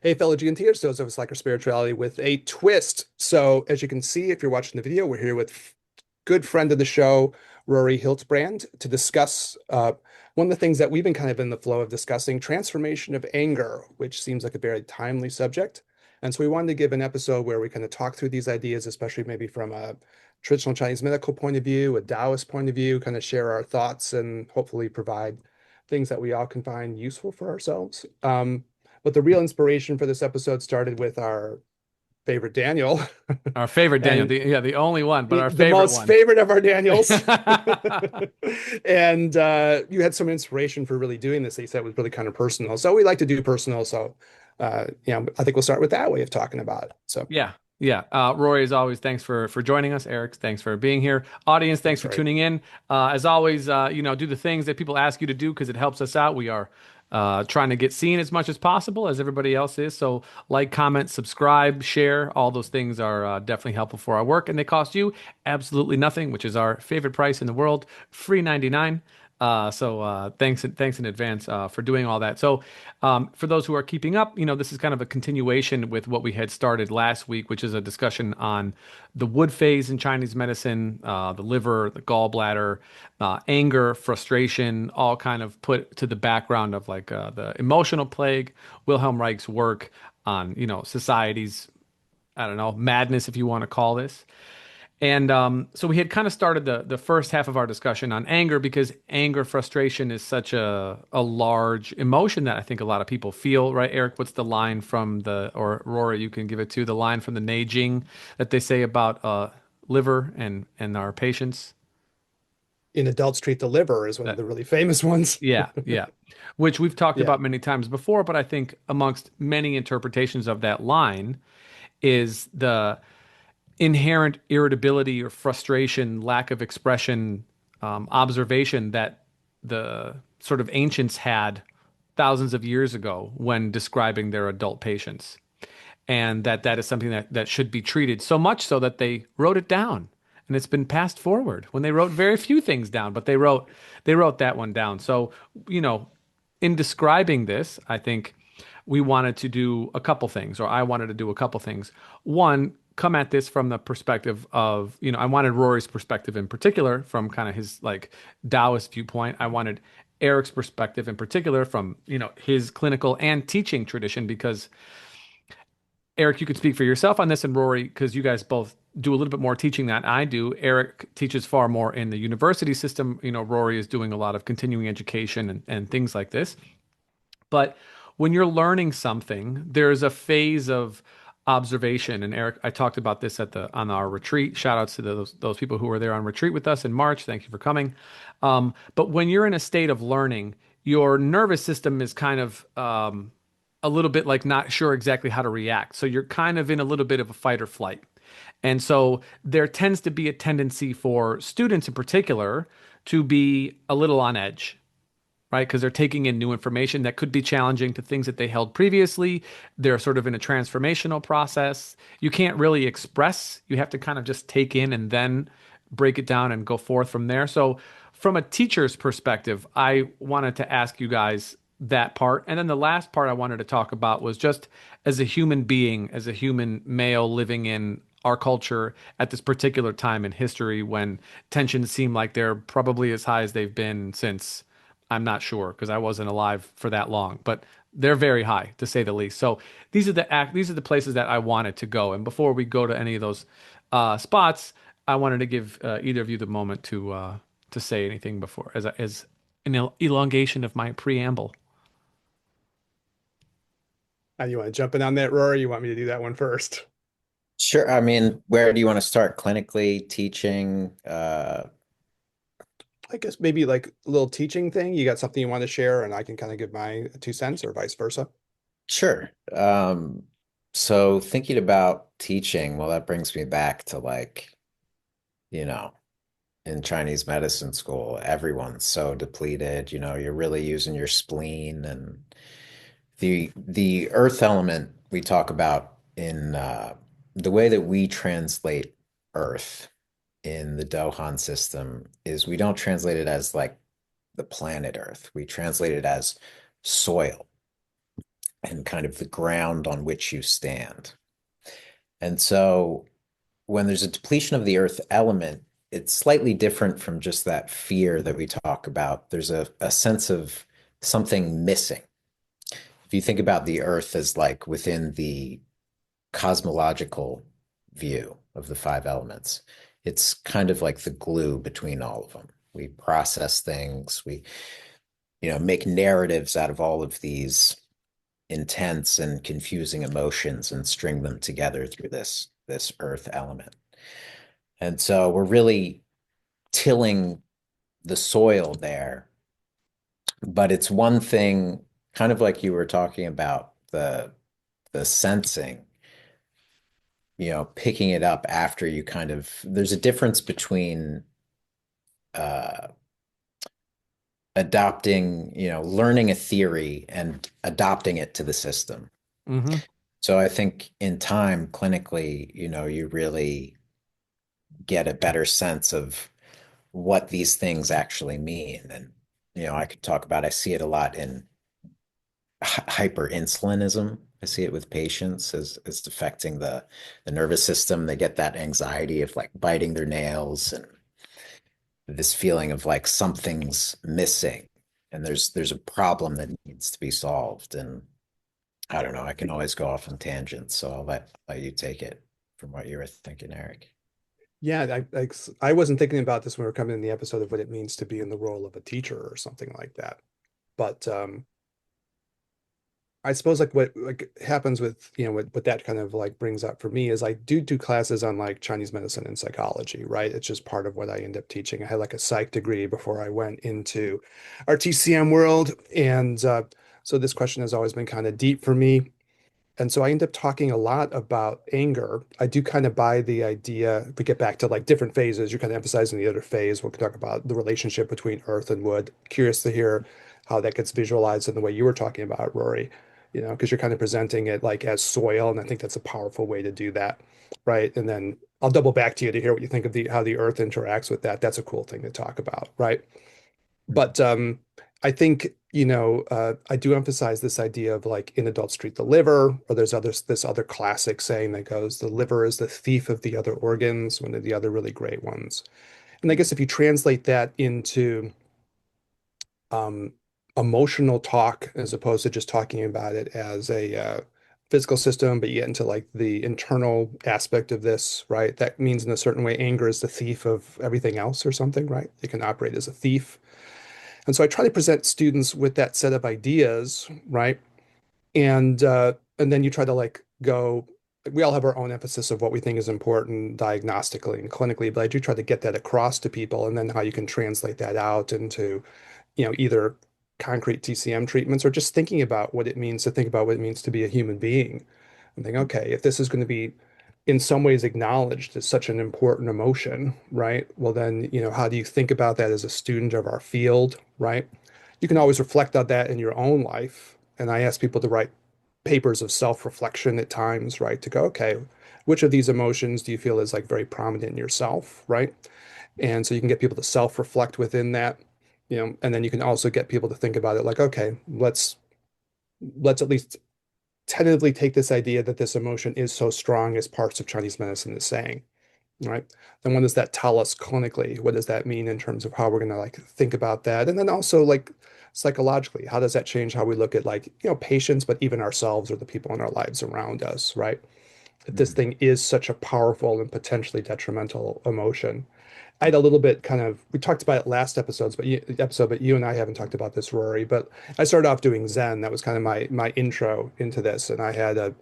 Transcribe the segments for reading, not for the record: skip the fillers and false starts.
Hey, fellow GNTers, those of us like our spirituality with a twist. So, as you can see, if you're watching the video, we're here with good friend of the show, Rory Hiltbrand, to discuss one of the things that we've been kind of in the flow of discussing, transformation of anger, which seems like a very timely subject. And so we wanted to give an episode where we kind of talk through these ideas, especially maybe from a traditional Chinese medical point of view, a Taoist point of view, kind of share our thoughts and hopefully provide things that we all can find useful for ourselves. But the real inspiration for this episode started with our favorite Daniel Our favorite Daniel, and the only one, but our the favorite most one. favorite of our Daniels. And you had some inspiration for really doing this. They said it was really kind of personal. So we like to do personal. So, I think we'll start with that way of talking about it. So Yeah, yeah. Rory, as always, thanks for joining us. Eric, thanks for being here. Audience, thanks thanks, for Rory. tuning in. As always, do the things that people ask you to do because it helps us out. We are trying to get seen as much as possible as everybody else is. So, like, comment, subscribe, share. All those things are definitely helpful for our work, and they cost you absolutely nothing, which is our favorite price in the world, free 99. Thanks in advance for doing all that. So, for those who are keeping up, this is kind of a continuation with what we had started last week, which is a discussion on the wood phase in Chinese medicine, the liver, the gallbladder, anger, frustration, all kind of put to the background of like the emotional plague, Wilhelm Reich's work on, society's, I don't know, madness, if you want to call this. And so we had kind of started the first half of our discussion on anger because anger, frustration is such a large emotion that I think a lot of people feel, right? Eric, what's the line from or Rory, you can give it to the line from the Neijing that they say about liver and our patients? In Adults Treat the Liver is one of That the really famous ones. Yeah, yeah. Which we've talked Yeah. about many times before, but I think amongst many interpretations of that line is the inherent irritability or frustration, lack of expression, observation that the sort of ancients had thousands of years ago when describing their adult patients. And that is something that should be treated so much so that they wrote it down. And it's been passed forward when they wrote very few things down, but they wrote that one down. So, you know, in describing this, I think we wanted to do a couple things, or I wanted to do a couple things. One, come at this from the perspective of, I wanted Rory's perspective in particular from kind of his like Taoist viewpoint. I wanted Eric's perspective in particular from, his clinical and teaching tradition, because Eric, you could speak for yourself on this, and Rory, because you guys both do a little bit more teaching than I do. Eric teaches far more in the university system. Rory is doing a lot of continuing education and things like this. But when you're learning something, there's a phase of observation. And Eric, I talked about this on our retreat. Shout outs to those people who were there on retreat with us in March. Thank you for coming. But when you're in a state of learning, your nervous system is kind of a little bit like not sure exactly how to react. So you're kind of in a little bit of a fight or flight. And so there tends to be a tendency for students in particular to be a little on edge, right? Because they're taking in new information that could be challenging to things that they held previously. They're sort of in a transformational process. You can't really express, you have to kind of just take in and then break it down and go forth from there. So, from a teacher's perspective, I wanted to ask you guys that part. And then the last part I wanted to talk about was just as a human being, as a human male living in our culture at this particular time in history when tensions seem like they're probably as high as they've been since, I'm not sure because I wasn't alive for that long, but they're very high to say the least. So these are the places that I wanted to go. And before we go to any of those spots, I wanted to give either of you the moment to say anything before as an elongation of my preamble. You want to jump in on that, Rory? You want me to do that one first? Sure. I mean, where do you want to start? Clinically, teaching? I guess maybe like a little teaching thing. You got something you want to share, and I can kind of give my 2 cents, or vice versa. Sure. So thinking about teaching, well, that brings me back to like, you know, in Chinese medicine school, everyone's so depleted, you're really using your spleen and the earth element we talk about in the way that we translate earth in the Dohan system is we don't translate it as like the planet Earth. We translate it as soil. and kind of the ground on which you stand. And so when there's a depletion of the earth element, it's slightly different from just that fear that we talk about. There's a sense of something missing. If you think about the earth as like within the cosmological view of the five elements, it's kind of like the glue between all of them. We process things, we, make narratives out of all of these intense and confusing emotions and string them together through this earth element. And so we're really tilling the soil there. But it's one thing, kind of like you were talking about the sensing, picking it up after you kind of, there's a difference between uh adopting, learning a theory and adopting it to the system. Hmm. So I think in time, clinically, you really get a better sense of what these things actually mean. And, I could talk about, I see it a lot in hyperinsulinism. I see it with patients as affecting the nervous system. They get that anxiety of like biting their nails and this feeling of like something's missing and there's a problem that needs to be solved. And I don't know, I can always go off on tangents, so I'll let you take it from what you were thinking, Eric. Yeah, I wasn't thinking about this when we were coming in the episode of what it means to be in the role of a teacher or something like that. But I suppose like what like happens with what that kind of like brings up for me is I do classes on like Chinese medicine and psychology, right? It's just part of what I end up teaching. I had like a psych degree before I went into our TCM world, and so this question has always been kind of deep for me. And so I end up talking a lot about anger. I do kind of buy the idea, if we get back to like different phases, you're kind of emphasizing the other phase. We'll talk about the relationship between earth and wood. Curious to hear how that gets visualized in the way you were talking about, Rory, because you're kind of presenting it like as soil. And I think that's a powerful way to do that. Right. And then I'll double back to you to hear what you think of the how the earth interacts with that. That's a cool thing to talk about. Right. But I think, I do emphasize this idea of like in adults treat the liver, or there's this other classic saying that goes, the liver is the thief of the other organs, one of the other really great ones. And I guess if you translate that into um, emotional talk, as opposed to just talking about it as a physical system, but you get into like the internal aspect of this, right? That means in a certain way, anger is the thief of everything else or something, right? It can operate as a thief. And so I try to present students with that set of ideas, right? And then you try to like go, we all have our own emphasis of what we think is important diagnostically and clinically, but I do try to get that across to people and then how you can translate that out into, either concrete TCM treatments or just thinking about what it means to think about what it means to be a human being and think, okay, if this is going to be in some ways acknowledged as such an important emotion, right? Well, then, how do you think about that as a student of our field, right? You can always reflect on that in your own life. And I ask people to write papers of self-reflection at times, right? To go, okay, which of these emotions do you feel is like very prominent in yourself, right? And so you can get people to self-reflect within that, and then you can also get people to think about it like, okay, let's at least tentatively take this idea that this emotion is so strong as parts of Chinese medicine is saying, right? Then what does that tell us clinically? What does that mean in terms of how we're going to like think about that? And then also like psychologically, how does that change how we look at like, patients, but even ourselves or the people in our lives around us, right? If this Mhm. thing is such a powerful and potentially detrimental emotion. I had a little bit kind of we talked about it last episode, but you and I haven't talked about this, Rory. But I started off doing Zen. That was kind of my intro into this, and I had a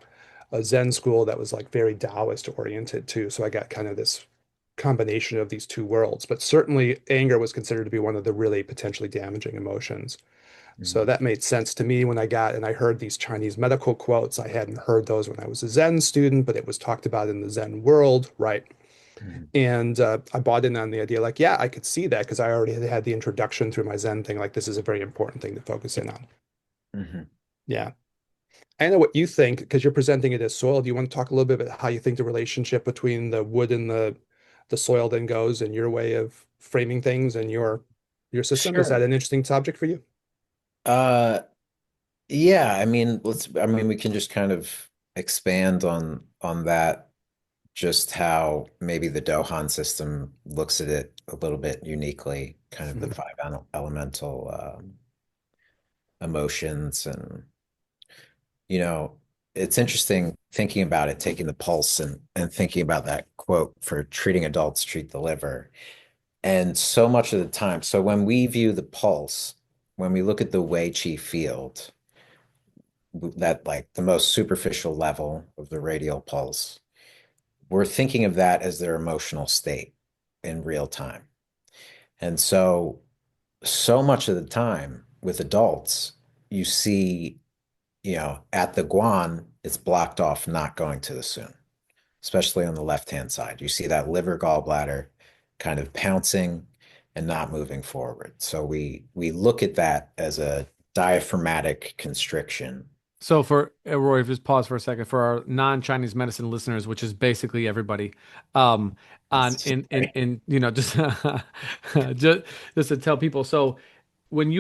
Zen school that was like very Taoist oriented too. So I got kind of this combination of these two worlds. But certainly anger was considered to be one of the really potentially damaging emotions. So Mhm. that made sense to me when I heard these Chinese medical quotes. I hadn't heard those when I was a Zen student, but it was talked about in the Zen world, right? Mhm. And I bought in on the idea, like, yeah, I could see that because I already had the introduction through my Zen thing. Like, this is a very important thing to focus in on. Mhm. Yeah. I know what you think because you're presenting it as soil. Do you want to talk a little bit about how you think the relationship between the wood and the soil then goes and your way of framing things and your system? Is that Sure. an interesting subject for you? Uh, Yeah, I mean, we can just kind of expand on that, just how maybe the Dohan system looks at it a little bit uniquely, kind of the five elemental emotions. And you know, it's interesting thinking about it, taking the pulse and thinking about that quote for treating adults, treat the liver. And so much of the time, so when we view the pulse, when we look at the Wei Qi field, that like the most superficial level of the radial pulse, we're thinking of that as their emotional state in real time. And so, so much of the time with adults, you see, at the guan, it's blocked off, not going to the sun, especially on the left-hand side. You see that liver gallbladder kind of pouncing and not moving forward. So we look at that as a diaphragmatic constriction. So for Roy, just pause for a second for our non-Chinese medicine listeners, which is basically everybody. Um, on in just just just to tell people. So when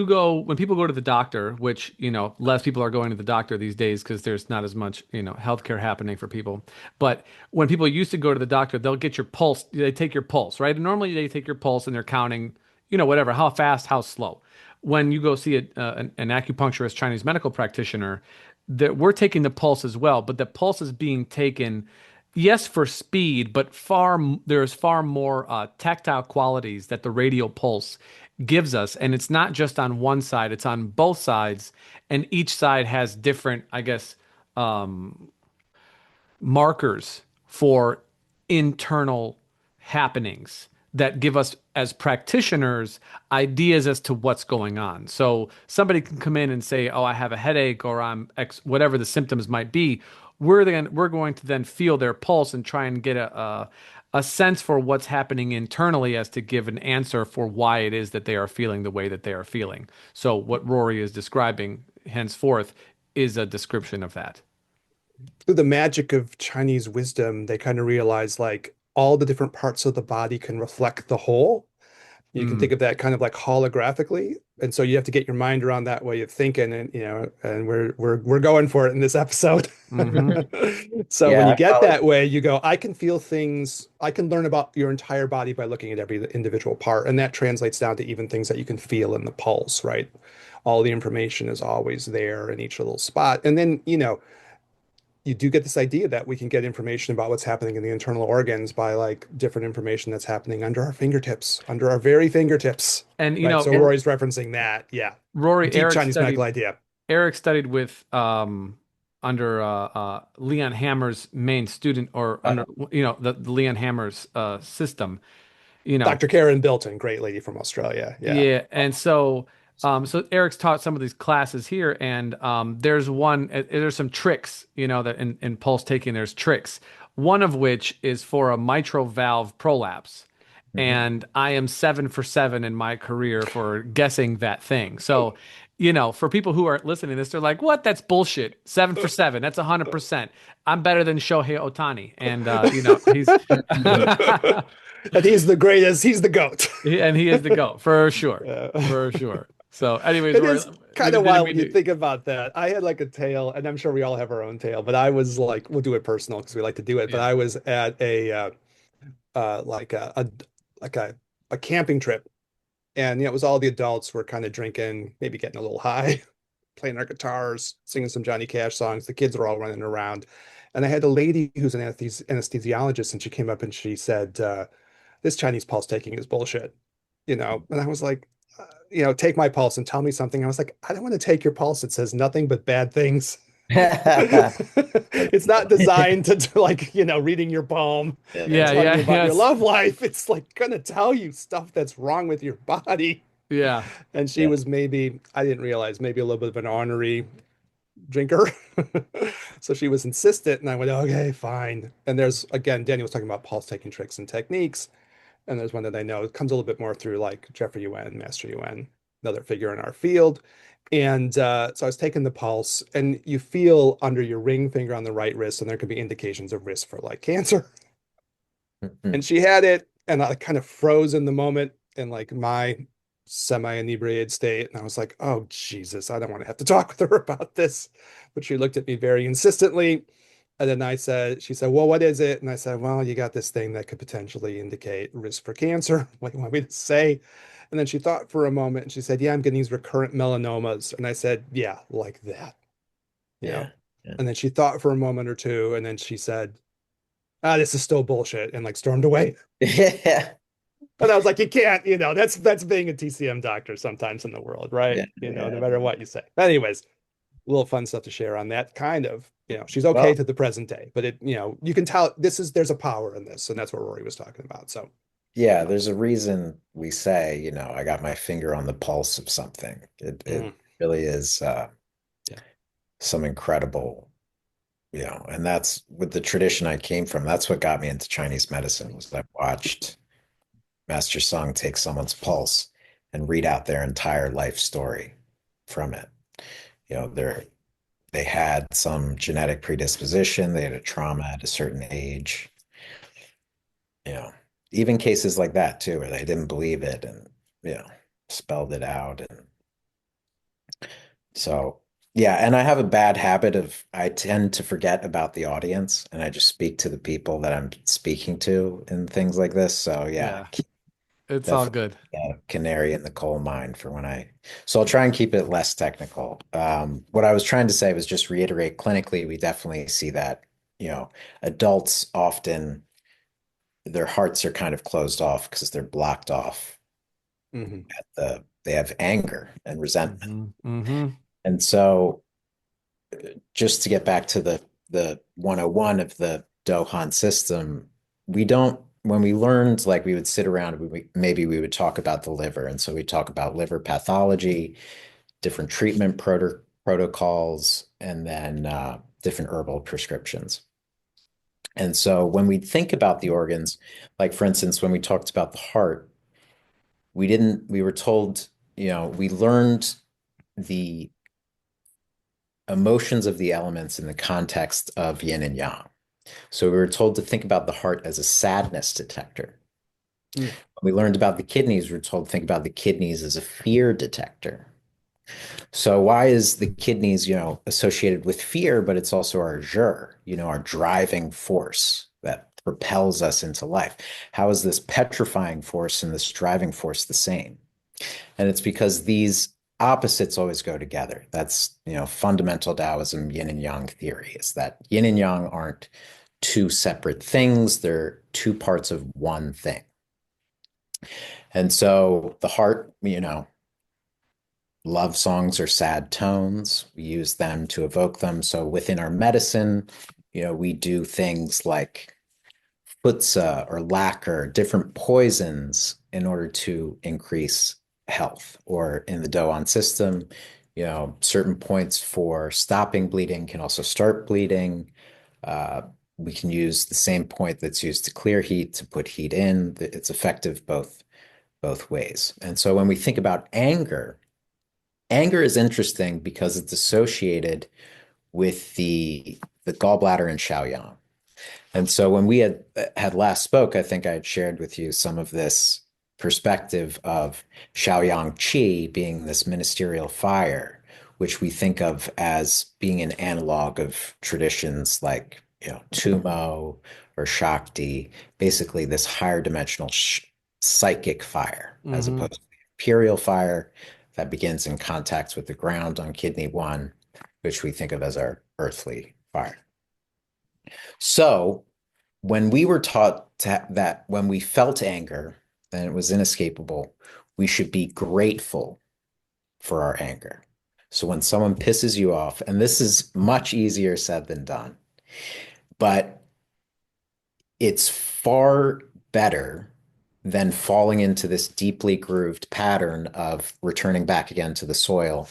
people go to the doctor, which less people are going to the doctor these days because there's not as much healthcare happening for people. But when people used to go to the doctor, they'll get your pulse. They take your pulse, right? And normally they take your pulse and they're counting, whatever, how fast, how slow. When you go see an acupuncturist, Chinese medical practitioner, that we're taking the pulse as well, but the pulse is being taken, yes, for speed, but there's far more tactile qualities that the radial pulse gives us, and it's not just on one side; it's on both sides, and each side has different, I guess, markers for internal happenings that give us as practitioners ideas as to what's going on. So somebody can come in and say, "Oh, I have a headache," or "I'm X," whatever the symptoms might be. We're going to then feel their pulse and try and get a sense for what's happening internally as to give an answer for why it is that they are feeling the way that they are feeling. So what Rory is describing henceforth is a description of that. Through the magic of Chinese wisdom, they kind of realize like all the different parts of the body can reflect the whole. You can think Mm, of that kind of like holographically. And so you have to get your mind around that way of thinking, and and we're going for it in this episode. hmm So when Yeah, you I get probably that way, you go, I can feel things, I can learn about your entire body by looking at every individual part. And that translates down to even things that you can feel in the pulse, right? All the information is always there in each little spot. And then, you do get this idea that we can get information about what's happening in the internal organs by like different information that's happening under our fingertips, under our very fingertips, And right? So and Rory's referencing that. Yeah. Rory Deep Chinese medical idea. Eric studied with under Leon Hammer's main student or under the Leon Hammer's system. You know, Dr. Karen Bilton, great lady from Australia. Yeah. Yeah, and so Eric's taught some of these classes here, and there's some tricks, that in pulse taking there's tricks. One of which is for a mitral valve prolapse, Mhm. and I am 7 for 7 in my career for guessing that thing. So, for people who are listening to this, they're like, "What? That's bullshit. 7 for 7. That's 100%. I'm better than Shohei Ohtani," and he's. And he's the greatest. He's the GOAT. And he is the GOAT for sure. Uh, For sure. So, anyways, It Rory, is we kind of didn't wild mean when you to. think about that. I had like a tale, and I'm sure we all have our own tale, but I was like, we'll do it personal because we like to do it. But Yeah. I was at like like a, a camping trip, and it was all the adults were kind of drinking, maybe getting a little high, playing their guitars, singing some Johnny Cash songs. The kids were all running around, and I had a lady who's an anesthesiologist, and she came up and she said, "This Chinese pulse." Is bullshit," And I was like, take my pulse and tell me something. I was like, I don't want to take your pulse. It says nothing but bad things. It's not designed to like, reading your palm and Yeah, Yeah. telling yeah, you about your yes. love life. It's like gonna tell you stuff that's wrong with your body. Yeah. And she Yeah. was maybe, I didn't realize, maybe a little bit of an ornery drinker. So she was insistent, and I went, okay, fine. And there's again, Daniel was talking about pulse taking tricks and techniques. And there's one that I know it comes a little bit more through like Jeffrey Yuen, Master Yuen, another figure in our field. And so I was taking the pulse, and you feel under your ring finger on the right wrist, and there could be indications of risk for like cancer. Mhm. And she had it, and I kind of froze in the moment, and like my semi-inebriated state. And I was like, oh, Jesus, I don't want to have to talk with her about this. But she looked at me very insistently. And then she said, well, what is it? And I said, well, you got this thing that could potentially indicate risk for cancer. What do you want me to say? And then she thought for a moment and she said, yeah, I'm getting these recurrent melanomas. And I said, yeah, like that, you know. Yeah. Yeah. And then she thought for a moment or two. And then she said, ah, this is still bullshit, and like stormed away. Yeah. And I was like, you can't, that's being a TCM doctor sometimes in the world, right? Yeah. No Yeah. matter what you say. Anyways, a little fun stuff to share on that kind of, she's okay Well, to the present day, but you can tell there's a power in this, and that's what Rory was talking about. So, yeah, there's a reason we say, I got my finger on the pulse of something. It mm, really is yeah. some incredible, and that's with the tradition I came from. That's what got me into Chinese medicine was I watched Master Sung take someone's pulse and read out their entire life story from it. They had some genetic predisposition, they had a trauma at a certain age, you know, even cases like that too, where they didn't believe it and, you know, spelled it out. And so, yeah, and I have a bad habit of I tend to forget about the audience and I just speak to the people that I'm speaking to and things like this. So, yeah, Yeah, it's all definitely good. a canary in the coal mine for so I'll try and keep it less technical. What I was trying to say was just reiterate clinically, we definitely see that, adults often their hearts are kind of closed off because they're blocked off Hmm. they have anger and resentment. Hmm. Hmm. And so just to get back to the 101 of the Dohan system, we don't when we learned like we would sit around maybe we would talk about the liver and so we talk about liver pathology, different treatment protocols, and then different herbal prescriptions. And so when we think about the organs, like for instance, when we talked about the heart, we were told, we learned the emotions of the elements in the context of yin and yang. So we were told to think about the heart as a sadness detector. Mm. When we learned about the kidneys, we were told to think about the kidneys as a fear detector. So why is the kidneys, associated with fear, but it's also our jur, our driving force that propels us into life? How is this petrifying force and this driving force the same? And it's because these opposites always go together. That's, fundamental Taoism, yin and yang theory is that yin and yang aren't two separate things. They're two parts of one thing. And so the heart, love songs are sad tones. We use them to evoke them. So within our medicine, we do things like futsa or lacquer, different poisons in order to increase health. Or in the Doan system, certain points for stopping bleeding can also start bleeding. Uh, we can use the same point that's used to clear heat to put heat in. It's effective both ways. And so when we think about anger is interesting because it's associated with the gallbladder and Shaoyang. And so when we had last spoke, I think I had shared with you some of this perspective of Shaoyang Qi being this ministerial fire, which we think of as being an analog of traditions like, Tumo or Shakti, basically this higher dimensional psychic fire, as Hmm. opposed to the imperial fire that begins in contact with the ground on kidney one, which we think of as our earthly fire. So when we were taught that when we felt anger and it was inescapable, we should be grateful for our anger. So when someone pisses you off, and this is much easier said than done, but it's far better than falling into this deeply grooved pattern of returning back again to the soil,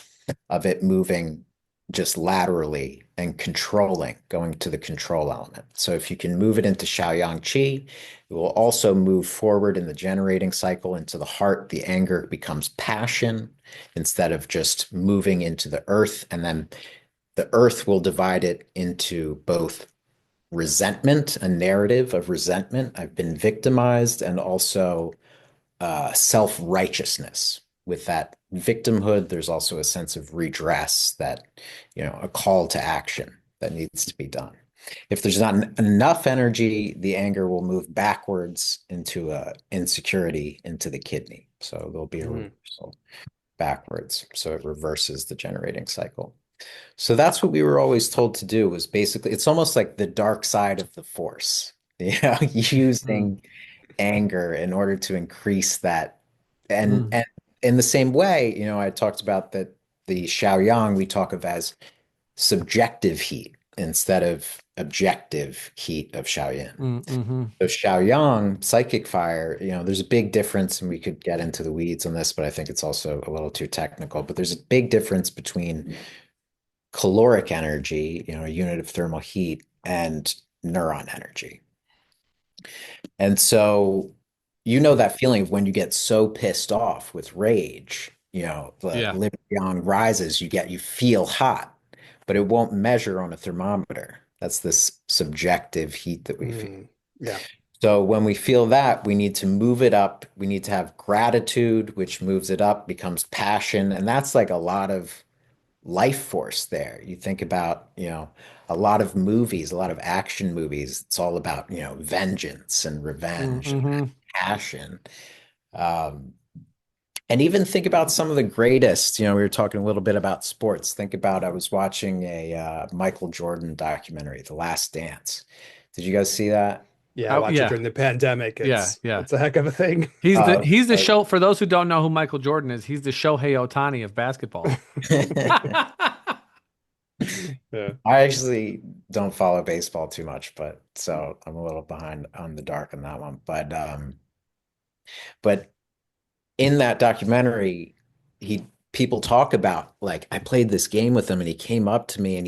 of it moving just laterally and controlling, going to the control element. So if you can move it into Shaoyang Qi, it will also move forward in the generating cycle into the heart. The anger becomes passion instead of just moving into the earth. And then the earth will divide it into both resentment, a narrative of resentment. I've been victimized, and also self-righteousness, with that victimhood, there's also a sense of redress that, a call to action that needs to be done. If there's not enough energy, the anger will move backwards into a insecurity into the kidney. So there'll be a Mm, reversal backwards. So it reverses the generating cycle. So that's what we were always told to do was basically, it's almost like the dark side of the force, Mm, using anger in order to increase that. mm, And in the same way, I talked about that the Shaoyang we talk of as subjective heat instead of objective heat of Shaoyin. mm, mm-hmm. So Shaoyang, psychic fire, there's a big difference, and we could get into the weeds on this, but I think it's also a little too technical. But there's a big difference between caloric energy, a unit of thermal heat, and neuron energy. And so, mm, that feeling of when you get so pissed off with rage, the Yeah. Libion rises, you feel hot, but it won't measure on a thermometer. That's this subjective heat that we feel. mm, yeah. So when we feel that, we need to move it up. We need to have gratitude, which moves it up, becomes passion. And that's like a lot of life force there. You think about, a lot of movies, a lot of action movies, it's all about, vengeance and Mm, revenge and mm-hmm. passion. Um, and even think about some of the greatest, we were talking a little bit about sports. Think about, I was watching a Michael Jordan documentary, The Last Dance. Did you guys see that? Yeah, I watched it Yeah. during the pandemic. Yeah. It's Yeah. it's a heck of a thing. He's the Uh, show for those who don't know who Michael Jordan is. He's the Shohei Ohtani of basketball. Yeah. I actually don't follow baseball too much, but so I'm a little behind on the dark on that one. But in that documentary, he people talk about like I played this game with him and he came up to me and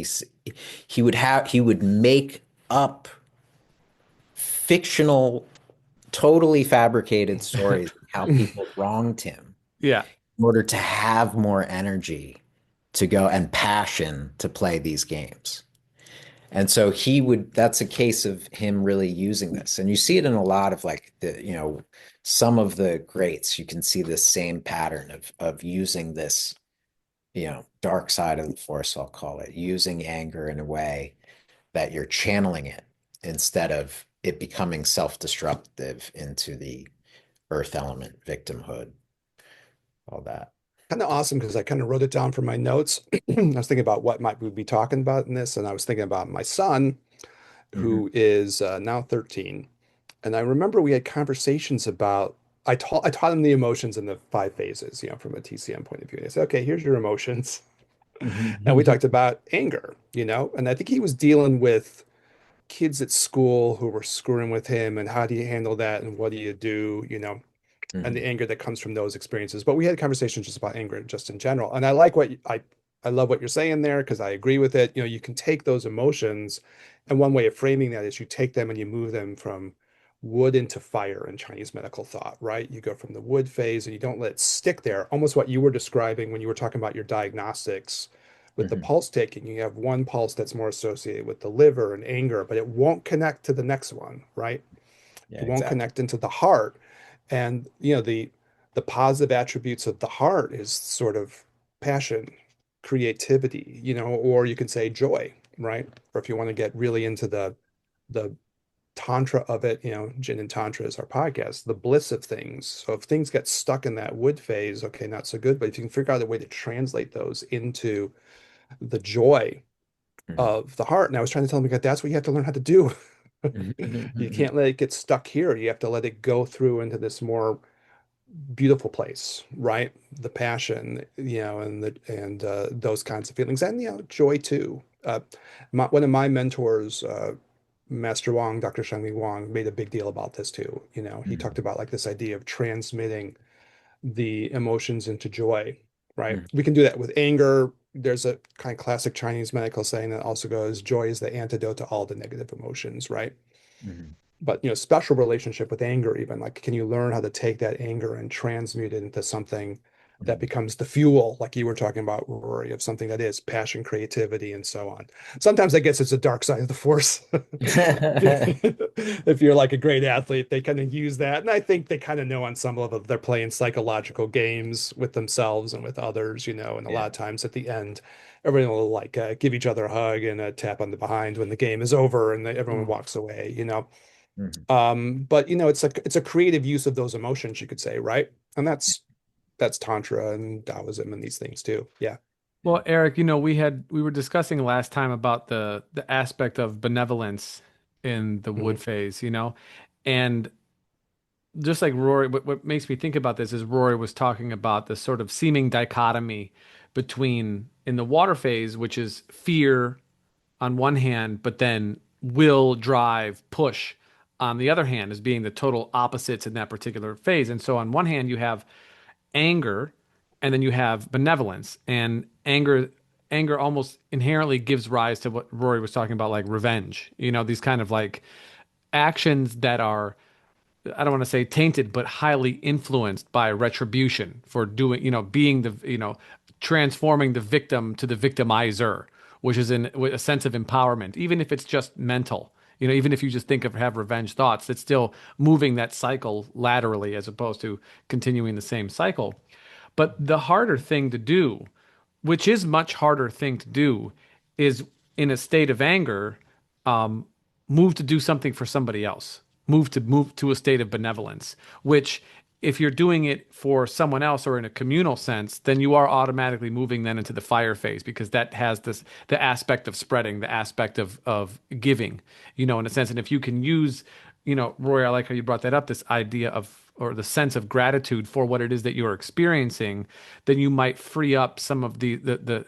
he would make up fictional, totally fabricated stories of how people wronged him Yeah. in order to have more energy to go and passion to play these games. And so that's a case of him really using this. And you see it in a lot of like some of the greats, you can see this same pattern of using this, dark side of the force, I'll call it, using anger in a way that you're channeling it instead of it becoming self-destructive into the earth element, victimhood, all that. Kind of awesome because I kind of wrote it down for my notes. I was thinking about what might we be talking about in this, and I was thinking about my son, Hmm. who is now 13. And I remember we had conversations about I taught him the emotions in the five phases, from a TCM point of view. I said, okay, here's your emotions. And we talked about anger, and I think he was dealing with kids at school who were screwing with him and how do you handle that and what do you do, and the Hmm. anger that comes from those experiences. But we had conversations just about anger just in general. And I like I love what you're saying there because I agree with it. You can take those emotions, and one way of framing that is you take them and you move them from wood into fire in Chinese medical thought, right? You go from the wood phase and you don't let it stick there. Almost what you were describing when you were talking about your diagnostics with the Hmm. pulse taking. You have one pulse that's more associated with the liver and anger, but it won't connect to the next one, right? Yeah, It won't exactly. connect into the heart. And the positive attributes of the heart is sort of passion, creativity, or you can say joy, right? Or if you want to get really into the tantra of it, Jin and Tantra is our podcast, the bliss of things. So if things get stuck in that wood phase, okay, not so good. But if you can figure out a way to translate those into the joy Hmm. of the heart. And I was trying to tell him that that's what you have to learn how to do. You can't let it get stuck here. You have to let it go through into this more beautiful place, right? The passion, and those kinds of feelings, and joy too. One of my mentors, Master Wang, Dr. Shengli Wang, made a big deal about this too. He talked Hmm. about like this idea of transmitting the emotions into joy, right? Hmm. We can do that with anger. There's a kind of classic Chinese medical saying that also goes, joy is the antidote to all the negative emotions, right? Hmm. But special relationship with anger, even like, can you learn how to take that anger and transmute it into something that becomes the fuel, like you were talking about, Rory, of something that is passion, creativity, and so on. Sometimes I guess it's a dark side of the force. If you're like a great athlete, they kind of use that. And I think they kind of know on some level they're playing psychological games with themselves and with others, and a lot Yeah. of times at the end, everyone will like give each other a hug and a tap on the behind when the game is over and everyone Mm. walks away. Mhm. But it's a creative use of those emotions, you could say, right? And that's Tantra and Taoism and these things too. Yeah. Well, Eric, we were discussing last time about the aspect of benevolence in the wood Mhm. phase, and just like Rory, what makes me think about this is Rory was talking about the sort of seeming dichotomy between in the water phase, which is fear on one hand, but then will, drive, push on the other hand, as being the total opposites in that particular phase. And so on one hand, you have anger, and then you have benevolence. And anger almost inherently gives rise to what Rory was talking about, like revenge. These kind of like actions that are, I don't want to say tainted, but highly influenced by retribution for doing, being the, transforming the victim to the victimizer, which is in a sense of empowerment, even if it's just mental. Even if you just think of have revenge thoughts, it's still moving that cycle laterally as opposed to continuing the same cycle. But the harder thing to do, which is much harder thing to do, is in a state of anger, um, move to do something for somebody else. Move to a state of benevolence, which if you're doing it for someone else or in a communal sense, then you are automatically moving then into the fire phase because that has the aspect of spreading, the aspect of giving, in a sense. And if you can use, Roy, I like how you brought that up, this idea of or the sense of gratitude for what it is that you're experiencing, then you might free up some of the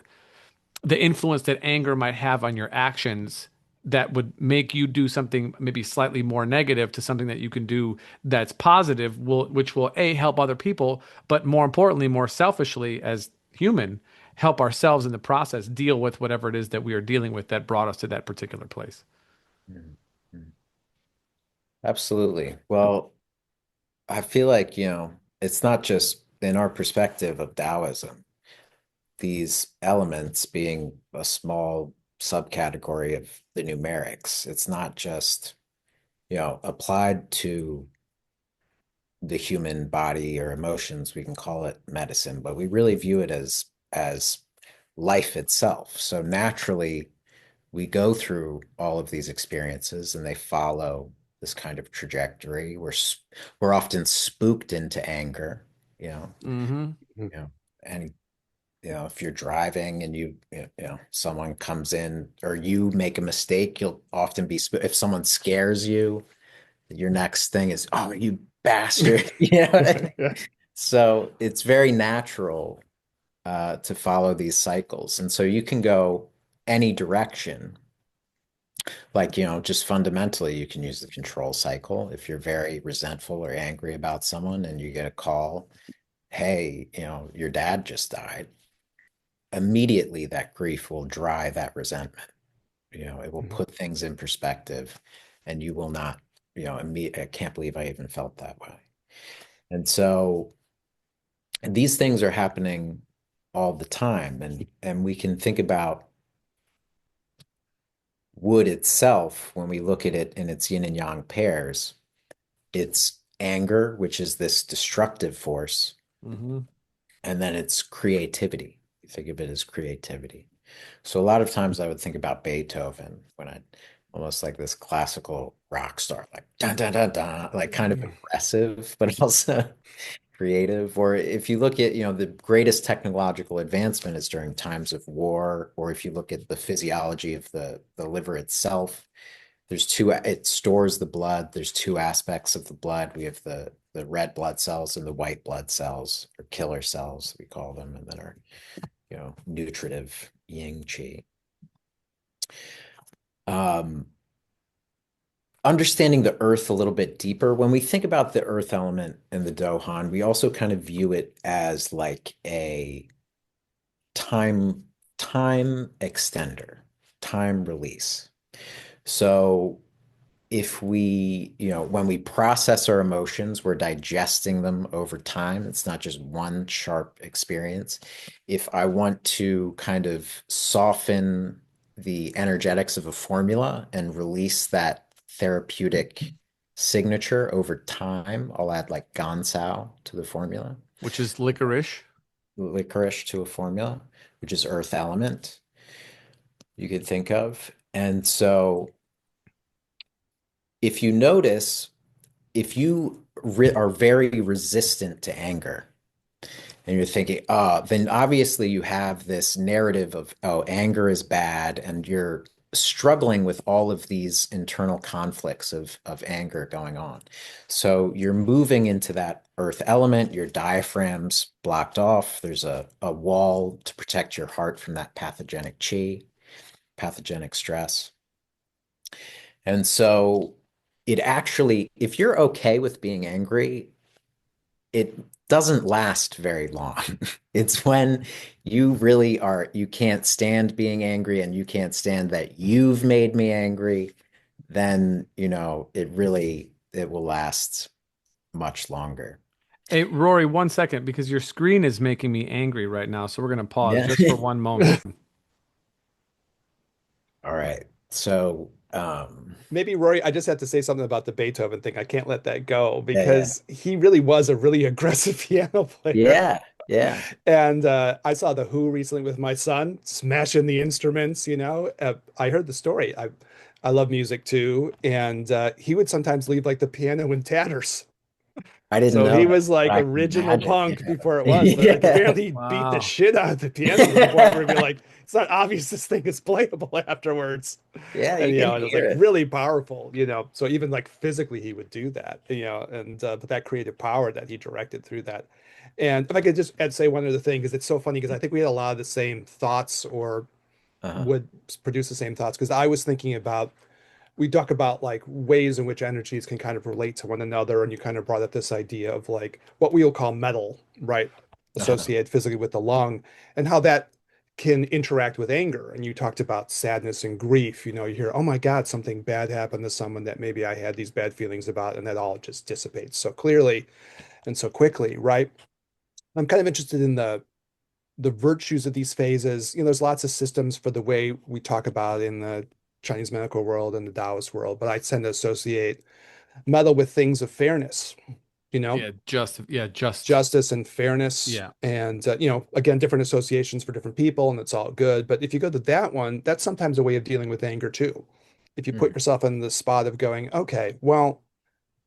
influence that anger might have on your actions that would make you do something maybe slightly more negative to something that you can do that's positive, which will a help other people, but more importantly, more selfishly as human, help ourselves in the process deal with whatever it is that we are dealing with that brought us to that particular place. Mhm. Mhm. Absolutely. Well, I feel like, it's not just in our perspective of Taoism, these elements being a small subcategory of the numerics. It's not just, applied to the human body or emotions, we can call it medicine, but we really view it as life itself. So naturally, we go through all of these experiences and they follow this kind of trajectory. We're often spooked into anger, you know, Mm-hmm. you know, and if you're driving and someone comes in or you make a mistake, you'll often be if someone scares you, your next thing is, oh, you bastard. You know what I mean? Yeah. So it's very natural to follow these cycles. And so you can go any direction. Like, just fundamentally, you can use the control cycle. If you're very resentful or angry about someone and you get a call, hey, your dad just died, immediately that grief will dry that resentment. It will Mhm. put things in perspective and you will not, I can't believe I even felt that way. And so these things are happening all the time. And we can think about wood itself when we look at it in its yin and yang pairs. It's anger, which is this destructive force, Mm-hmm. and then it's creativity. You think of it as creativity. So a lot of times I would think about Beethoven when I almost like this classical rock star, like dun dun dun dun, like kind of aggressive, but also creative. Or if you look at, the greatest technological advancement is during times of war, or if you look at the physiology of the liver itself, there's two, it stores the blood. There's two aspects of the blood. We have the red blood cells and the white blood cells, or killer cells, we call them, and then our, nutritive yin qi. Um, Understanding the earth a little bit deeper, when we think about the earth element in the Dohan, we also kind of view it as like a time time extender, time release. So if we, when we process our emotions, we're digesting them over time. It's not just one sharp experience. If I want to kind of soften the energetics of a formula and release that therapeutic signature over time, I'll add like Gansao to the formula, which is licorice. licorice to a formula, which is earth element you could think of. And so if you notice, if you are very resistant to anger and you're thinking, then obviously you have this narrative of, oh, anger is bad, and you're struggling with all of these internal conflicts of anger going on. So you're moving into that earth element, your diaphragm's blocked off. There's a wall to protect your heart from that pathogenic chi, pathogenic stress. And so it actually, if you're okay with being angry, it doesn't last very long. It's when you really are, you can't stand being angry and you can't stand that you've made me angry, then, it will last much longer. Hey, Rory, 1 second, because your screen is making me angry right now. So we're going to pause Yeah. just for one moment. All right. So, Maybe Rory, I just have to say something about the Beethoven thing. I can't let that go yeah, because he really was a really aggressive piano player. yeah, yeah, And I saw The Who recently with my son, smashing the instruments, you know. I heard the story. I love music too, and he would sometimes leave like the piano in tatters. I didn't So know he that, was but like I can original imagine. punk Yeah. before it was, but like Yeah. apparently he beat the Wow. shit out of the piano to the point where he'd be like, it's not obvious this thing is playable afterwards. Yeah, And you can and it was hear like it. really powerful. So even like physically he would do that, and but that creative power that he directed through that. And if I could just add say one other thing, because it's so funny because I think we had a lot of the same thoughts or Uh-huh. would produce the same thoughts because I was thinking about we talk about like ways in which energies can kind of relate to one another, and you kind of brought up this idea of like what we'll call metal, right? Uh-huh. Associated physically with the lung, and how that can interact with anger. And you talked about sadness and grief. You hear, oh my God, something bad happened to someone that maybe I had these bad feelings about, and that all just dissipates so clearly and so quickly, right? I'm kind of interested in the virtues of these phases. There's lots of systems for the way we talk about it in the Chinese medical world and the Taoist world, but I tend to associate metal with things of fairness, you know, Yeah, just justice and fairness. yeah. And, again, different associations for different people, and it's all good. But if you go to that one, that's sometimes a way of dealing with anger too. If you put Mhm. yourself in the spot of going, okay, well,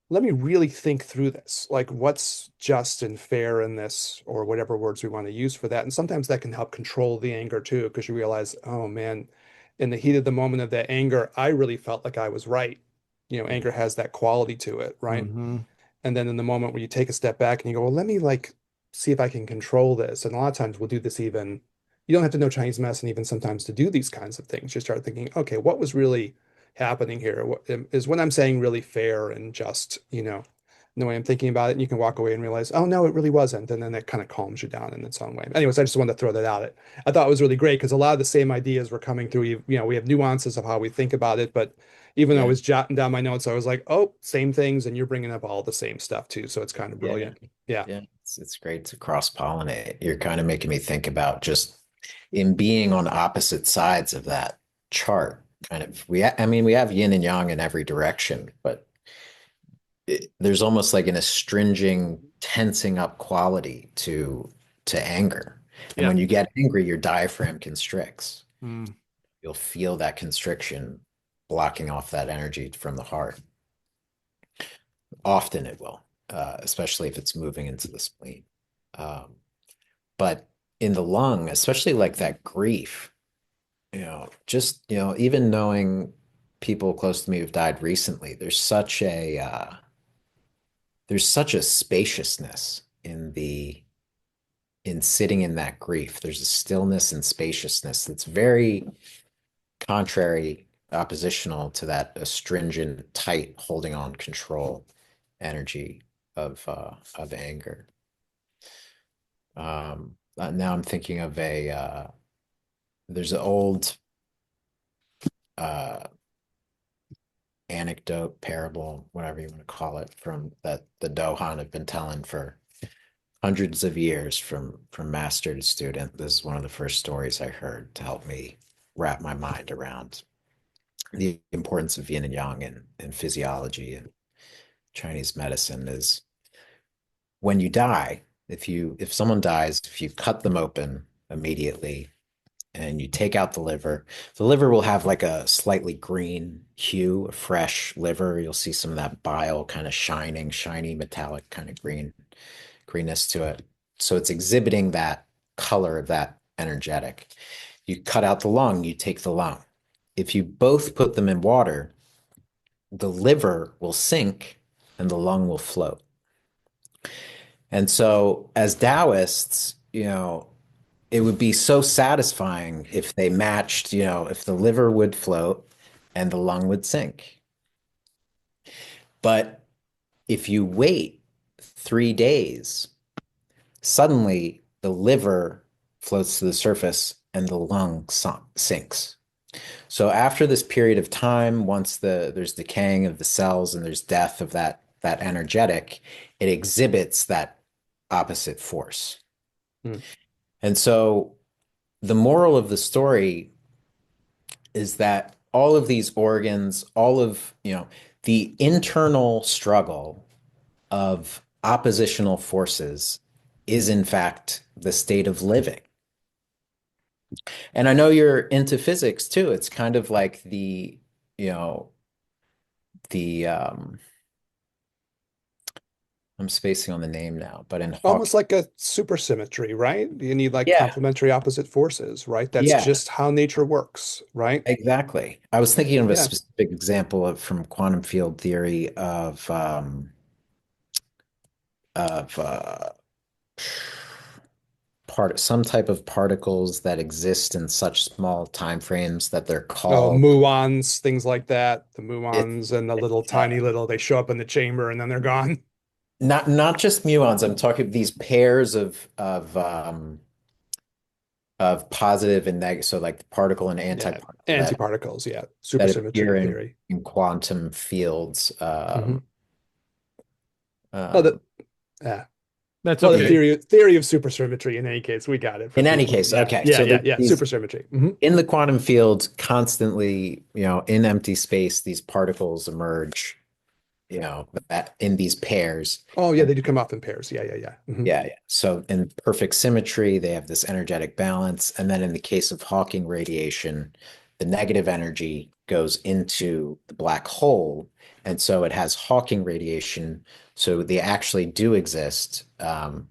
let me really think through this. Like, what's just and fair in this, or whatever words we want to use for that. And sometimes that can help control the anger too, because you realize, oh man, in the heat of the moment of that anger, I really felt like I was right. Anger Mhm. has that quality to it, right? Hmm. And then in the moment where you take a step back and you go, well, let me like see if I can control this. And a lot of times we'll do this even, you don't have to know Chinese medicine even sometimes to do these kinds of things. You start thinking, okay, what was really happening here? Is what I'm saying really fair and just, the way I'm thinking about it. And you can walk away and realize, oh no, it really wasn't. And then that kind of calms you down in its own way. Anyways, I just wanted to throw that out. I thought it was really great because a lot of the same ideas were coming through. We have nuances of how we think about it, but even though I Yeah. was jotting down my notes, I was like, oh, same things, and you're bringing up all the same stuff too. So it's kind of Yeah. brilliant. Yeah. Yeah. It's great to cross-pollinate. You're kind of making me think about just in being on opposite sides of that chart. Kind of, I mean, we have yin and yang in every direction, but there's almost like an astringing, tensing up quality to anger. And Yeah. when you get angry, your diaphragm constricts. Mm. You'll feel that constriction blocking off that energy from the heart. Often it will, especially if it's moving into the spleen. Um, but in the lung, especially like that grief, just, even knowing people close to me who've died recently, there's such a spaciousness in sitting in that grief. There's a stillness and spaciousness that's very contrary, oppositional to that astringent, tight, holding on control energy of anger. Now I'm thinking of there's an old uh, anecdote, parable, whatever you want to call it, from that the Dohan have been telling for hundreds of years from master to student. This is one of the first stories I heard to help me wrap my mind around the importance of yin and yang in physiology and Chinese medicine is when you die, if someone dies, if you cut them open immediately and you take out the liver will have like a slightly green hue, a fresh liver. You'll see some of that bile kind of shining, shiny, metallic kind of greenness to it. So it's exhibiting that color of that energetic. You cut out the lung, you take the lung. If you both put them in water, the liver will sink and the lung will float. And so, as Taoists, it would be so satisfying if they matched, if the liver would float and the lung would sink. But if you wait 3 days, suddenly the liver floats to the surface and the lung sinks. So after this period of time, once there's decaying of the cells and there's death of that energetic, it exhibits that opposite force. Hmm. And so the moral of the story is that all of these organs, all of, the internal struggle of oppositional forces is in fact the state of living. And I know you're into physics too. It's kind of like you know, the I'm spacing on the name now, but in Hawking, Almost like a supersymmetry, right? You need like yeah, complementary opposite forces, right? That's yeah, just how nature works, right? exactly. I was thinking of a Yeah. specific example from quantum field theory of some type of particles that exist in such small time frames that they're Oh, called muons, things like that. The it's, muons and the little it's tiny little, they show up in the chamber and then they're gone. not just muons. I'm talking these pairs of positive and negative, so like the particle and Yeah. antiparticle Antiparticles. Yeah. that appear Supersymmetry theory. in quantum fields. Hmm. Oh, Um, yeah. That's Well, the okay. theory of supersymmetry in any case, we got it for in any people. case, Yeah. okay. Yeah. So Yeah. there's Yeah. these Supersymmetry. Hmm. in the quantum field constantly, in empty space, these particles emerge, that in these pairs. Oh, yeah. And They do come off in pairs. Yeah. Yeah. Yeah. Hmm. yeah, yeah. So in perfect symmetry, they have this energetic balance. And then in the case of Hawking radiation, the negative energy goes into the black hole. And so it has Hawking radiation. So they actually do exist, not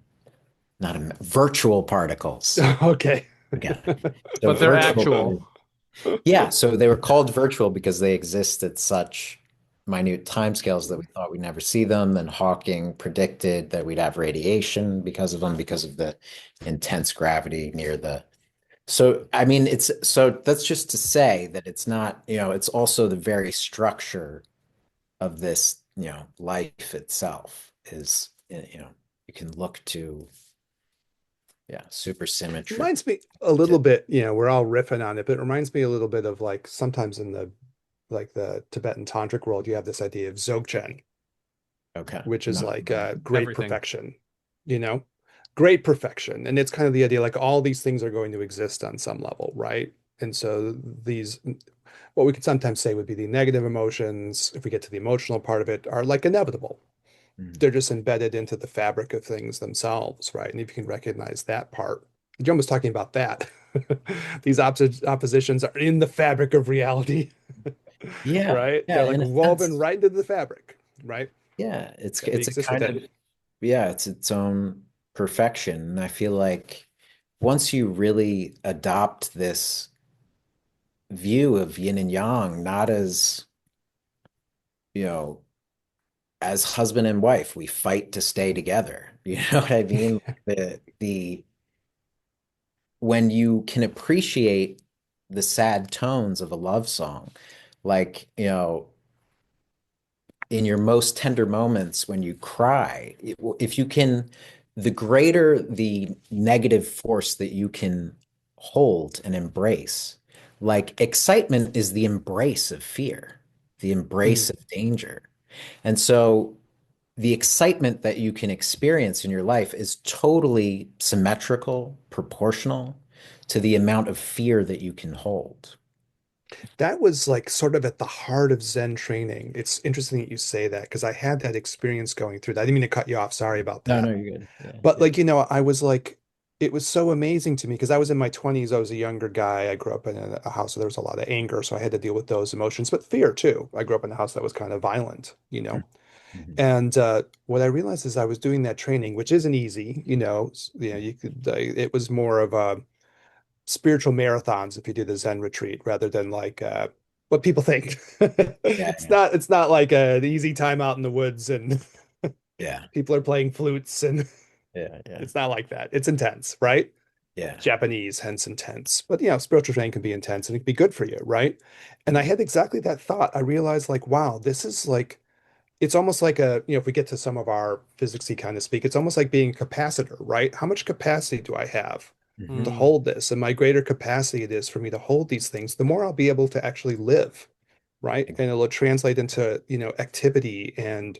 virtual particles. Okay. Again, so But they're virtual. actual. Yeah, so they were called virtual because they exist at such minute timescales that we thought we'd never see them. Then Hawking predicted that we'd have radiation because of them, because of the intense gravity near the. So, I mean, that's just to say that it's not, it's also the very structure of this, life itself is, you can look to, yeah, supersymmetry. Reminds me a little bit, we're all riffing on it, but it reminds me a little bit of like sometimes in the Tibetan tantric world, you have this idea of Dzogchen, Okay. which is No. like great Everything. perfection, you know, great perfection. And it's kind of the idea like all these things are going to exist on some level, right? And so these, what we could sometimes say would be the negative emotions, if we get to the emotional part of it, are like inevitable. Mm. They're just embedded into the fabric of things themselves, right? And if you can recognize that part, John was talking about that. These oppositions are in the fabric of reality, Yeah, right? yeah, They're like in a woven sense. right into the fabric, right? Yeah, That we it's a exist kind of within. yeah, it's its own perfection. And I feel like once you really adopt this view of yin and yang, not as, you know, as husband and wife, we fight to stay together. You know what I mean? The when you can appreciate the sad tones of a love song, like, in your most tender moments when you cry, if you can, the greater the negative force that you can hold and embrace, like excitement is the embrace of fear. the embrace Mm. of danger. And so the excitement that you can experience in your life is totally symmetrical, proportional to the amount of fear that you can hold. That was like sort of at the heart of Zen training. It's interesting that you say that because I had that experience going through that. I didn't mean to cut you off. Sorry about No, that. no, you're good. Yeah, But yeah. like, I was like, it was so amazing to me because I was in my 20s. I was a younger guy. I grew up in a house where there was a lot of anger, so I had to deal with those emotions, but fear too. I grew up in a house that was kind of violent. Mhm. And what I realized is I was doing that training, which isn't easy. You could. It was more of a spiritual marathons if you do the Zen retreat rather than like what people think. Yeah, It's yeah, not. It's not like the easy time out in the woods and yeah, people are playing flutes and yeah, yeah, it's not like that. It's intense, right? yeah. Japanese, hence intense. But spiritual training can be intense and it can be good for you, right? And I Mhm. had exactly that thought. I realized like, wow, this is like it's almost like if we get to some of our physicsy kind of speak, it's almost like being a capacitor, right? How much capacity do I have to Mhm. Mm. hold this? And my greater capacity it is for me to hold these things, the more I'll be able to actually live, right? And it'll translate into activity and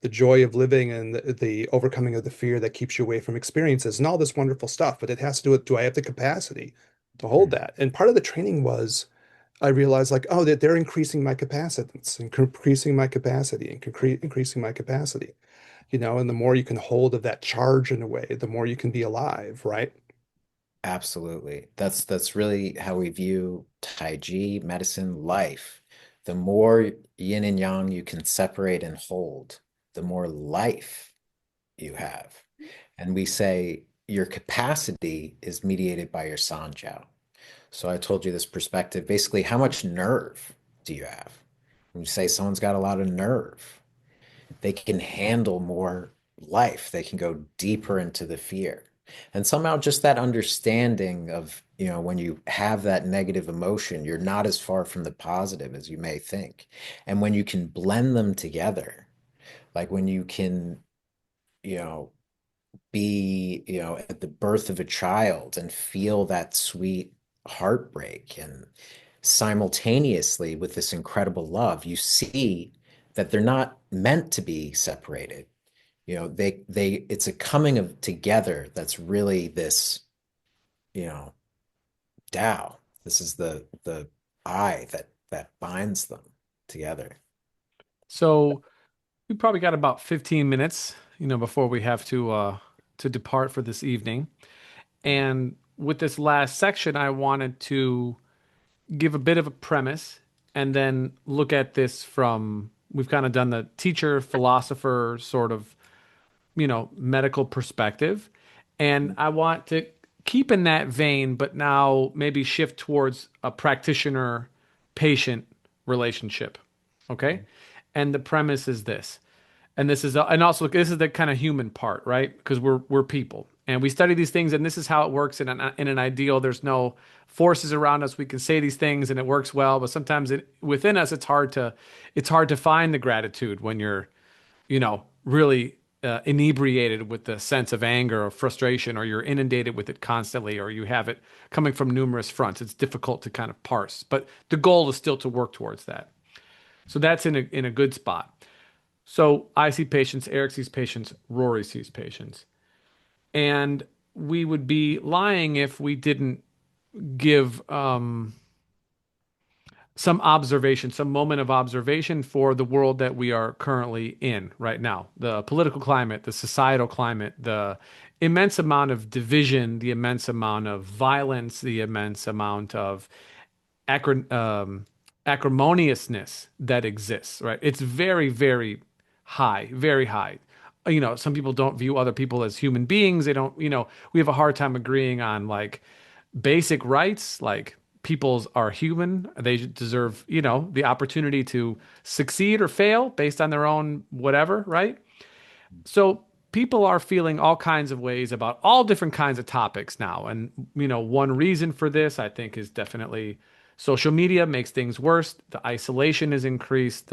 the joy of living and the overcoming of the fear that keeps you away from experiences and all this wonderful stuff. But it has to do with, do I have the capacity to hold Mhm. that? And part of the training was I realized like, oh, that they're increasing my capacitance and increasing my capacity and increasing my capacity. And the more you can hold of that charge in a way, the more you can be alive, right? Absolutely. That's really how we view Tai Chi, medicine, life. The more yin and yang you can separate and hold, the more life you have. And we say your capacity is mediated by your sanjiao. So I told you this perspective. Basically, how much nerve do you have? When you say someone's got a lot of nerve, they can handle more life. They can go deeper into the fear. And somehow just that understanding of, when you have that negative emotion, you're not as far from the positive as you may think. And when you can blend them together, like when you can, you know, be, at the birth of a child and feel that sweet heartbreak and simultaneously with this incredible love, you see that they're not meant to be separated. It's a coming of together that's really this, you know, Tao. This is the I that binds them together. So we probably got about 15 minutes, before we have to depart for this evening. And with this last section, I wanted to give a bit of a premise and then look at this from we've kind of done the teacher, philosopher sort of, medical perspective. And I want to keep in that vein, but now maybe shift towards a practitioner patient relationship. Okay. And the premise is this. And this is, and also this is the kind of human part, right? Because we're people and we study these things, and this is how it works in an ideal. There's no forces around us. We can say these things, and it works well. But sometimes within us, it's hard to find the gratitude when you're, really inebriated with the sense of anger or frustration, or you're inundated with it constantly, or you have it coming from numerous fronts. It's difficult to kind of parse, but the goal is still to work towards that. So that's in a good spot. So I see patients, Eric sees patients, Rory sees patients. And we would be lying if we didn't give some observation, some moment of observation for the world that we are currently in right now. The political climate, the societal climate, the immense amount of division, the immense amount of violence, the immense amount of acri- um, acrimoniousness that exists, right? It's very, very high, very high. Some people don't view other people as human beings. They don't, we have a hard time agreeing on like basic rights, like peoples are human. They deserve, the opportunity to succeed or fail based on their own whatever, right? So people are feeling all kinds of ways about all different kinds of topics now. And, one reason for this, I think, is definitely social media makes things worse. The isolation is increased.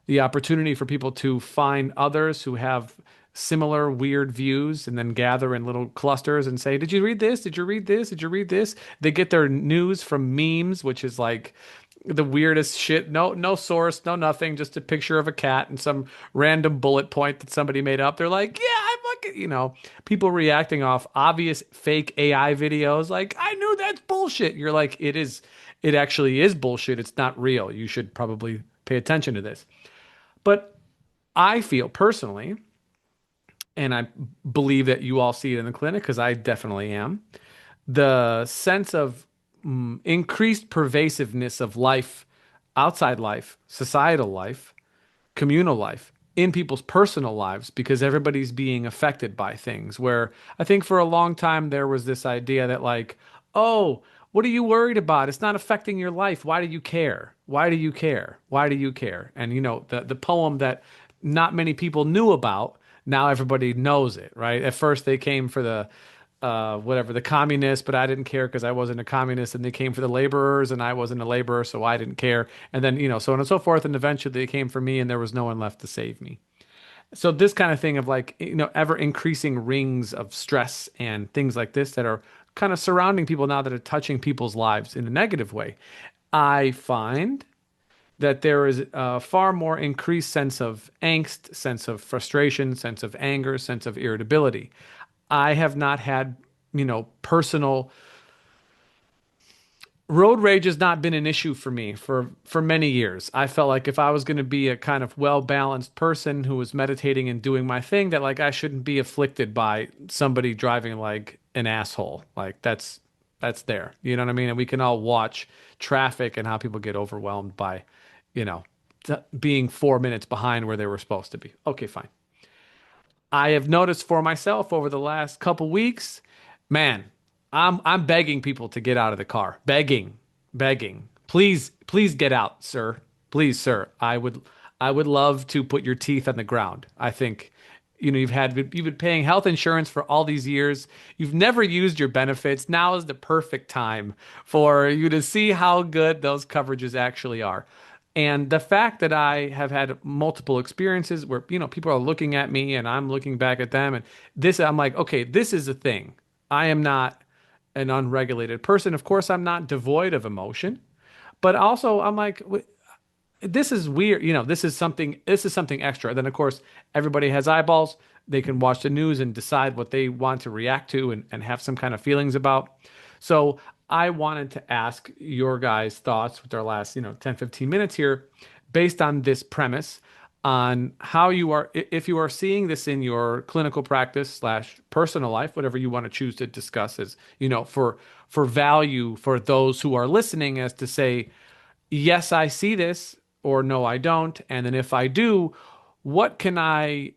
The opportunity for people to find others who have similar weird views and then gather in little clusters and say, "Did you read this? Did you read this? Did you read this?" They get their news from memes, which is like the weirdest shit. No source, no nothing, just a picture of a cat and some random bullet point that somebody made up. They're like, yeah, I fucking, people reacting off obvious fake AI videos. Like, I knew that's bullshit. You're like, it actually is bullshit. It's not real. You should probably pay attention to this. But I feel personally, and I believe that you all see it in the clinic because I definitely am, the sense of increased pervasiveness of life, outside life, societal life, communal life, in people's personal lives because everybody's being affected by things. Where I think for a long time there was this idea that, like, oh, what are you worried about? It's not affecting your life. Why do you care? Why do you care? Why do you care? And the poem that not many people knew about, now everybody knows it, right? At first they came for the whatever, the communists, but I didn't care because I wasn't a communist, and they came for the laborers and I wasn't a laborer, so I didn't care. And then, so on and so forth. And eventually they came for me and there was no one left to save me. So this kind of thing of, like, ever increasing rings of stress and things like this that are kind of surrounding people now that are touching people's lives in a negative way. I find that there is a far more increased sense of angst, sense of frustration, sense of anger, sense of irritability. I have not had, personal road rage has not been an issue for me for many years. I felt like if I was going to be a kind of well-balanced person who was meditating and doing my thing, that, like, I shouldn't be afflicted by somebody driving like an asshole. Like, that's there. You know what I mean? And we can all watch traffic and how people get overwhelmed by, you know, being 4 minutes behind where they were supposed to be. Okay, fine. I have noticed for myself over the last couple weeks, man, I'm begging people to get out of the car. Begging, begging. Please get out, sir. Please, sir. I would love to put your teeth on the ground. I think you've been paying health insurance for all these years. You've never used your benefits. Now is the perfect time for you to see how good those coverages actually are. And the fact that I have had multiple experiences where, people are looking at me and I'm looking back at them, and this, I'm like, okay, this is a thing. I am not an unregulated person. Of course, I'm not devoid of emotion, but also I'm like, this is weird. This is something extra. Then of course, everybody has eyeballs. They can watch the news and decide what they want to react to and have some kind of feelings about. So I wanted to ask your guys' thoughts with our last, 10, 15 minutes here, based on this premise, on how you are, if you are seeing this in your clinical practice slash personal life, whatever you want to choose to discuss, as, for value for those who are listening, as to say, yes, I see this, or no, I don't. And then if I do, what can I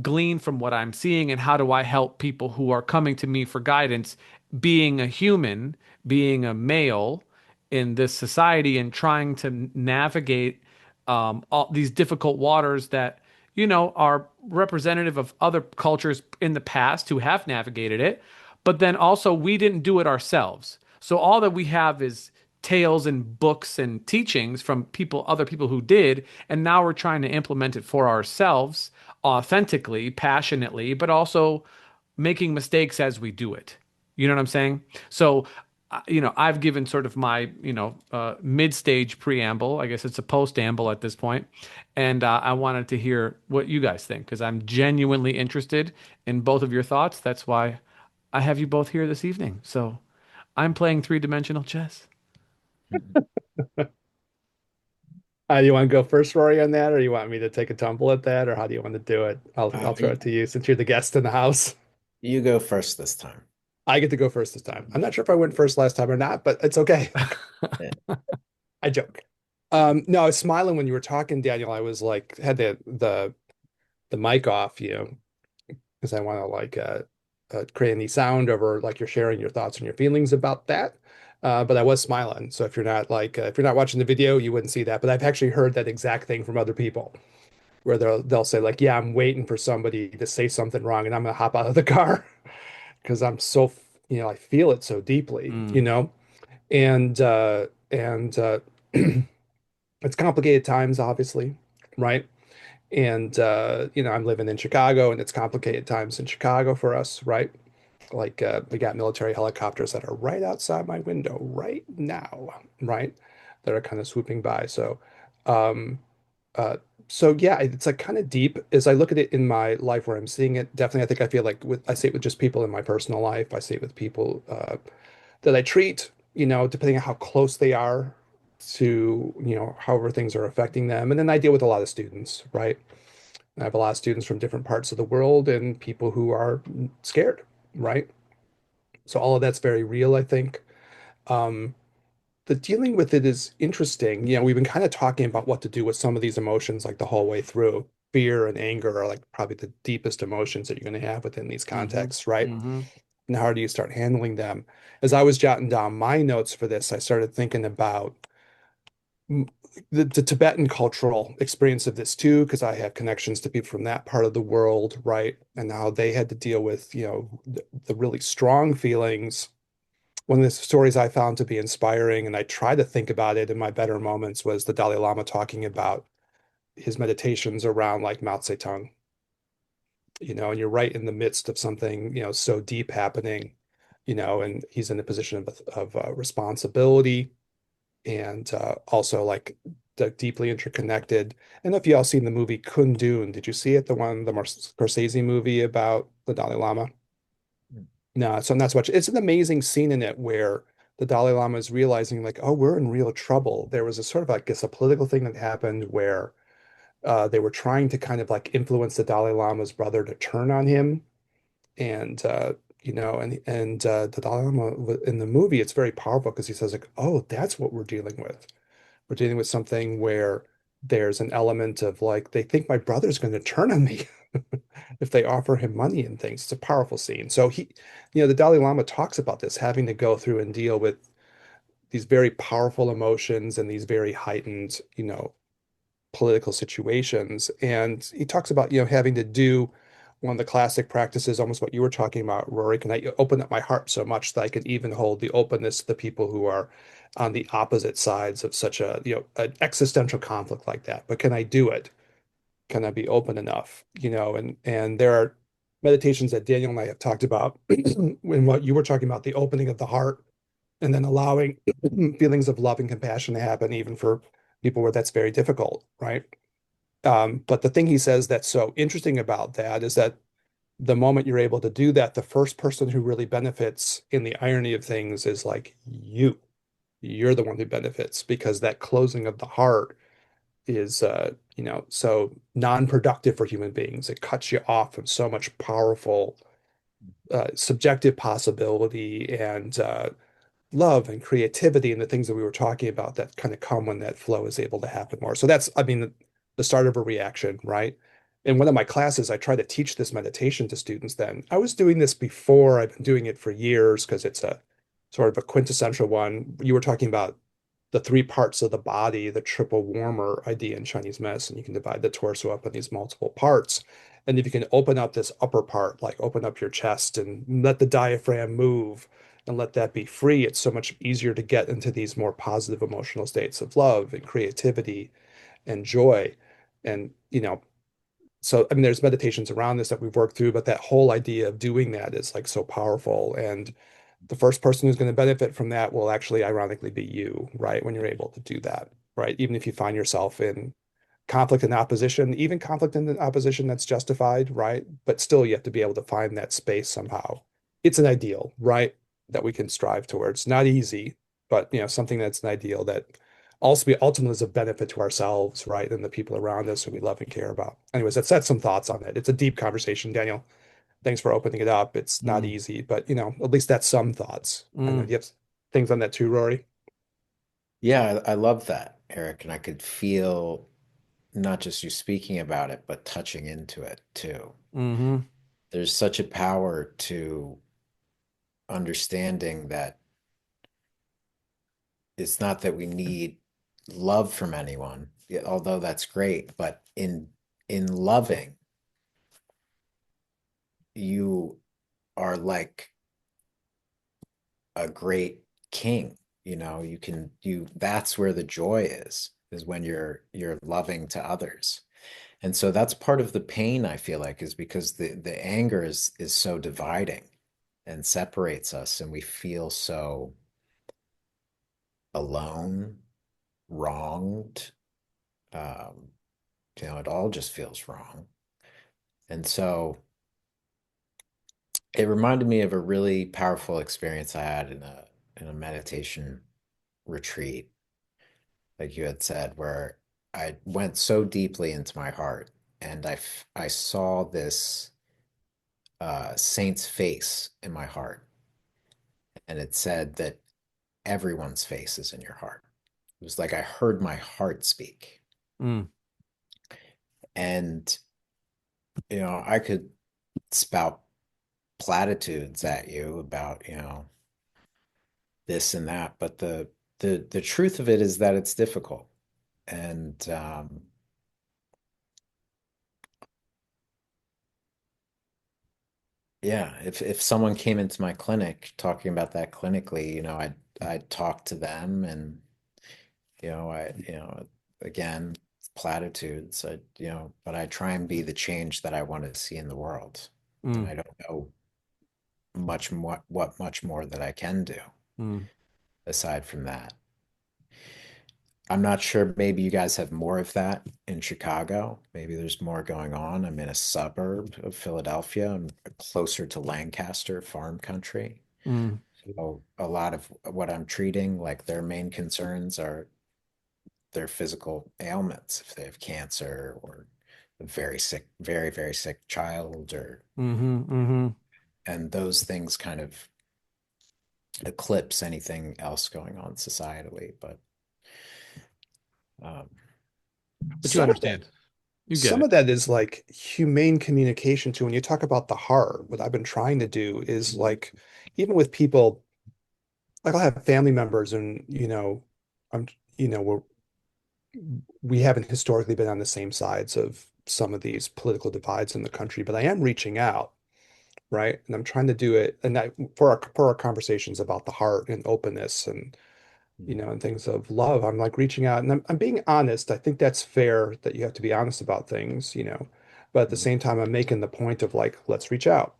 glean from what I'm seeing, and how do I help people who are coming to me for guidance, being a human, being a male in this society, and trying to navigate all these difficult waters that, are representative of other cultures in the past who have navigated it, but then also we didn't do it ourselves. So all that we have is tales and books and teachings from other people who did, and now we're trying to implement it for ourselves authentically, passionately, but also making mistakes as we do it. You know what I'm saying? So, I've given sort of my, mid-stage preamble. I guess it's a post-amble at this point, and I wanted to hear what you guys think because I'm genuinely interested in both of your thoughts. That's why I have you both here this evening. So, I'm playing three-dimensional chess. You want to go first, Rory, on that, or you want me to take a tumble at that, or how do you want to do it? I'll throw it You, to you since you're the guest in the house. you go first this time. I get to go first this time. I'm not sure if I went first last time or not, but it's okay. Yeah. I joke. No, I was smiling when you were talking, Daniel. I was like, had the mic off, because I want to like create any sound over like you're sharing your thoughts and your feelings about that. But I was smiling. So if you're not watching the video, you wouldn't see that. But I've actually heard that exact thing from other people where they'll say like, yeah, I'm waiting for somebody to say something wrong and I'm gonna hop out of the car because I'm so, I feel it so deeply, Mm, and it's complicated times, obviously, right? And I'm living in Chicago and it's complicated times in Chicago for us, right? We got military helicopters that are right outside my window right now, right? that are kind of swooping by. Um, uh, so yeah, it's like kind of deep as I look at it in my life where I'm seeing it. Definitely, I think I feel like I see it with just people in my personal life. I see it with people that I treat, depending on how close they are to, however things are affecting them. And then I deal with a lot of students, right? I have a lot of students from different parts of the world and people who are scared, right? So all of that's very real, I think. Um, the dealing with it is interesting. We've been kind of talking about what to do with some of these emotions like the whole way through. Fear and anger are like probably the deepest emotions that you're going to have within these Mm-hmm. contexts, right? Mm-hmm. And how do you start handling them? As I was jotting down my notes for this, I started thinking about the Tibetan cultural experience of this too, because I have connections to people from that part of the world, right? And how they had to deal with, the really strong feelings. One of the stories I found to be inspiring, and I try to think about it in my better moments, was the Dalai Lama talking about his meditations around like Mao Zedong, and you're right in the midst of something, so deep happening, and he's in a position of responsibility and also like deeply interconnected. And if you all seen the movie Kundun, did you see it? The Scorsese movie about the Dalai Lama? No, so not so much. It's an amazing scene in it where the Dalai Lama is realizing like, oh, we're in real trouble. There was a sort of, I guess, a political thing that happened where they were trying to kind of like influence the Dalai Lama's brother to turn on him. And the Dalai Lama in the movie, it's very powerful because he says like, oh, that's what we're dealing with. We're dealing with something where there's an element of like they think my brother's going to turn on me if they offer him money and things. It's a powerful scene. So the Dalai Lama talks about this, having to go through and deal with these very powerful emotions and these very heightened, political situations. And he talks about, having to do one of the classic practices, almost what you were talking about, Rory. Can I open up my heart so much that I can even hold the openness to the people who are on the opposite sides of such a, an existential conflict like that? But can I do it? Can I be open enough? And there are meditations that Daniel and I have talked about when what you were talking about, the opening of the heart and then allowing feelings of love and compassion to happen, even for people where that's very difficult, right? But the thing he says that's so interesting about that is that the moment you're able to do that, the first person who really benefits in the irony of things is like you. You're the one who benefits because that closing of the heart is, so non-productive for human beings. It cuts you off from so much powerful subjective possibility and love and creativity and the things that we were talking about that kind of come when that flow is able to happen more. So that's, I mean, the start of a reaction, right? In one of my classes, I try to teach this meditation to students then. I was doing this before, I've been doing it for years because it's a sort of a quintessential one. You were talking about the three parts of the body, the triple warmer idea in Chinese medicine. You can divide the torso up in these multiple parts. And if you can open up this upper part, like open up your chest and let the diaphragm move, and let that be free, it's so much easier to get into these more positive emotional states of love and creativity and joy. And, so I mean, there's meditations around this that we've worked through, but that whole idea of doing that is like so powerful. And the first person who's going to benefit from that will actually ironically be you, right? When you're able to do that, right? Even if you find yourself in conflict and opposition, even conflict and opposition that's justified, right? But still, you have to be able to find that space somehow. It's an ideal, right? That we can strive towards. Not easy, but something that's an ideal that also be ultimately is a benefit to ourselves, right? And the people around us who we love and care about. Anyways, that's some thoughts on it. It's a deep conversation, Daniel. Thanks for opening it up. It's not Mm. easy, but at least that's some thoughts. I know Mm. you have things on that too, Rory. Yeah, I love that, Eric, and I could feel not just you speaking about it, but touching into it too. Mm-hmm. There's such a power to understanding that it's not that we need love from anyone, although that's great, but in loving, you are like a great king. You can you that's where the joy is when you're loving to others. And so that's part of the pain I feel like is because the anger is so dividing and separates us and we feel so alone wronged. Um, it all just feels wrong. And so it reminded me of a really powerful experience I had in a meditation retreat, like you had said, where I went so deeply into my heart and I saw this saint's face in my heart, and it said that everyone's face is in your heart. It was like I heard my heart speak. Mm, And, I could spout platitudes at you about, this and that, but the truth of it is that it's difficult. And yeah, if someone came into my clinic talking about that clinically, I'd talk to them and again, platitudes. But I try and be the change that I want to see in the world. And mm, I don't know what much more that I can do mm, aside from that. I'm not sure. Maybe you guys have more of that in Chicago. Maybe there's more going on. I'm in a suburb of Philadelphia. I'm closer to Lancaster, farm country. mm, So a lot of what I'm treating, like their main concerns are their physical ailments, if they have cancer or a very sick, very, very sick child, or mm-hmm, mm-hmm. and those things kind of eclipse anything else going on societally. But um, But you Some of that understand. You get some it. of that is like humane communication too. When you talk about the heart, what I've been trying to do is like even with people, like I'll have family members and I'm we haven't historically been on the same sides of some of these political divides in the country, but I am reaching out, right? And I'm trying to do it and for our conversations about the heart and openness and and things of love. I'm like reaching out and I'm being honest. I think that's fair that you have to be honest about things, but at the same time, I'm making the point of like, let's reach out,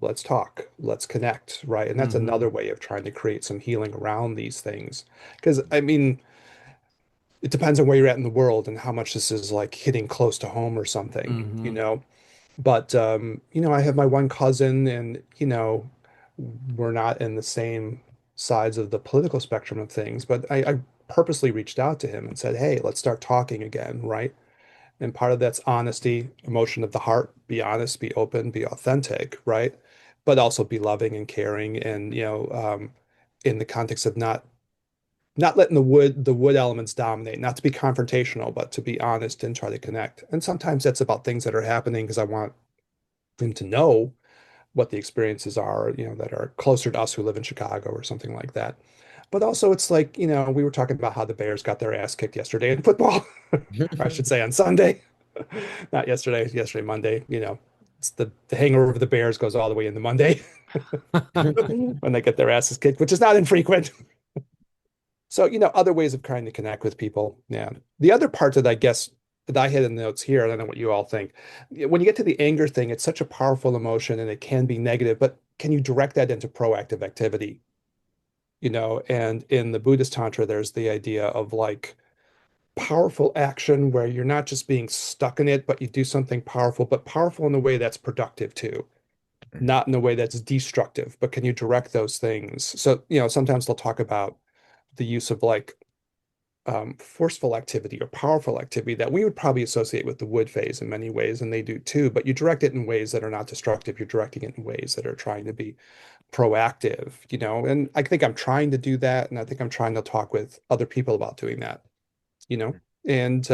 let's talk, let's connect, right? And that's Mm-hmm, another way of trying to create some healing around these things. Because I mean, it depends on where you're at in the world and how much this is like hitting close to home or something, mm-hmm, But I have my one cousin and we're not in the same sides of the political spectrum of things, but I purposely reached out to him and said, "Hey, let's start talking again," right? And part of that's honesty, emotion of the heart, be honest, be open, be authentic, right? But also be loving and caring and in the context of not letting the wood elements dominate, not to be confrontational, but to be honest and try to connect. And sometimes that's about things that are happening because I want them to know what the experiences are, that are closer to us who live in Chicago or something like that. But also it's like, we were talking about how the Bears got their ass kicked yesterday in football, or I should say on Sunday, not yesterday, Monday, it's the hangover of the Bears goes all the way into Monday when they get their asses kicked, which is not infrequent. So, other ways of trying to connect with people. Yeah. The other part that I guess that I had in the notes here, I don't know what you all think. When you get to the anger thing, it's such a powerful emotion and it can be negative, but can you direct that into proactive activity? And in the Buddhist Tantra, there's the idea of like powerful action where you're not just being stuck in it, but you do something powerful, but powerful in a way that's productive too, not in a way that's destructive. But can you direct those things? So, sometimes they'll talk about the use of like forceful activity or powerful activity that we would probably associate with the wood phase in many ways, and they do too. But you direct it in ways that are not destructive. You're directing it in ways that are trying to be proactive, And I think I'm trying to do that, and I think I'm trying to talk with other people about doing that, you know. And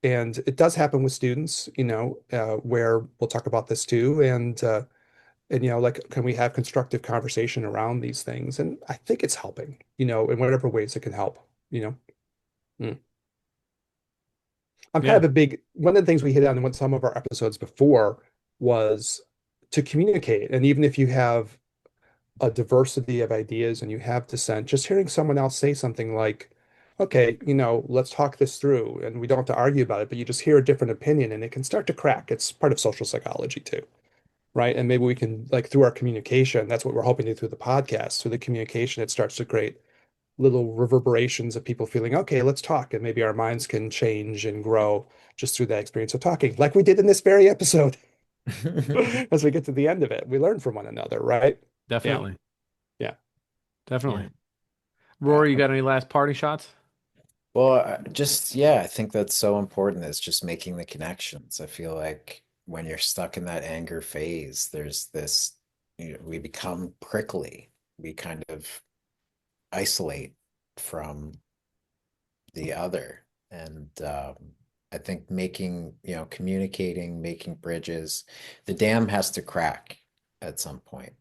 and it does happen with students, where we'll talk about this too, and like, can we have constructive conversation around these things? And I think it's helping, in whatever ways it can help, you know. Mm. I'm kind Yeah. of a big one of the things we hit on in some of our episodes before was to communicate. And even if you have a diversity of ideas and you have dissent, just hearing someone else say something like, okay, let's talk this through and we don't have to argue about it, but you just hear a different opinion and it can start to crack. It's part of social psychology too, right? And maybe we can like through our communication, that's what we're hoping to do through the podcast, through the communication, it starts to create little reverberations of people feeling, okay, let's talk. And maybe our minds can change and grow just through that experience of talking, like we did in this very episode. As we get to the end of it, we learn from one another, right? Yeah. Definitely. Yeah. Yeah. Definitely. Rory, you got any last party shots? Well, yeah, I think that's so important. Is just making the connections. I feel like when you're stuck in that anger phase, there's this, we become prickly. We kind of isolate from the other. And I think communicating, making bridges, the dam has to crack at some point.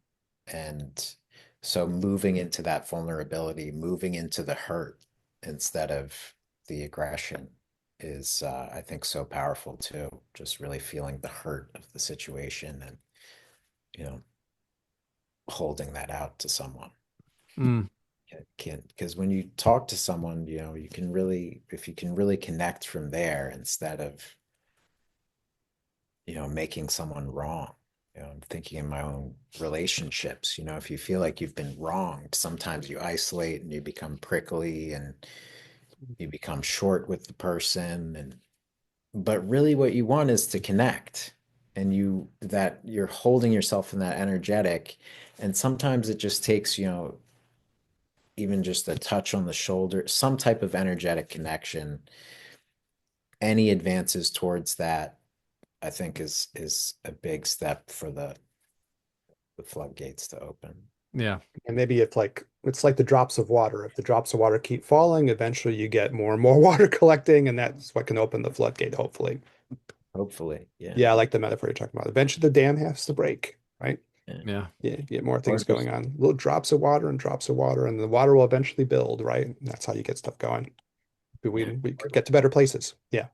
And so moving into that vulnerability, moving into the hurt instead of the aggression is, I think, so powerful too. Just really feeling the hurt of the situation and, you know, holding that out to someone. Mm, Can because when you talk to someone, you can really, if you can really connect from there instead of, making someone wrong. I'm thinking in my own relationships, if you feel like you've been wronged, sometimes you isolate and you become prickly and you become short with the person. But really what you want is to connect, and you're holding yourself in that energetic. And sometimes it just takes, even just a touch on the shoulder, some type of energetic connection. Any advances towards that, I think, is a big step for the floodgates to open. yeah. And maybe it's like the drops of water. If the drops of water keep falling, eventually you get more and more water collecting, and that's what can open the floodgate, hopefully. Hopefully, yeah, Yeah, I like the metaphor you're talking about. Eventually the dam has to break, right? yeah. Yeah. Yeah, you get more Or things going just on. Little drops of water and drops of water, and the water will eventually build, right? And that's how you get stuff going. We yeah, we get to better places. Yeah.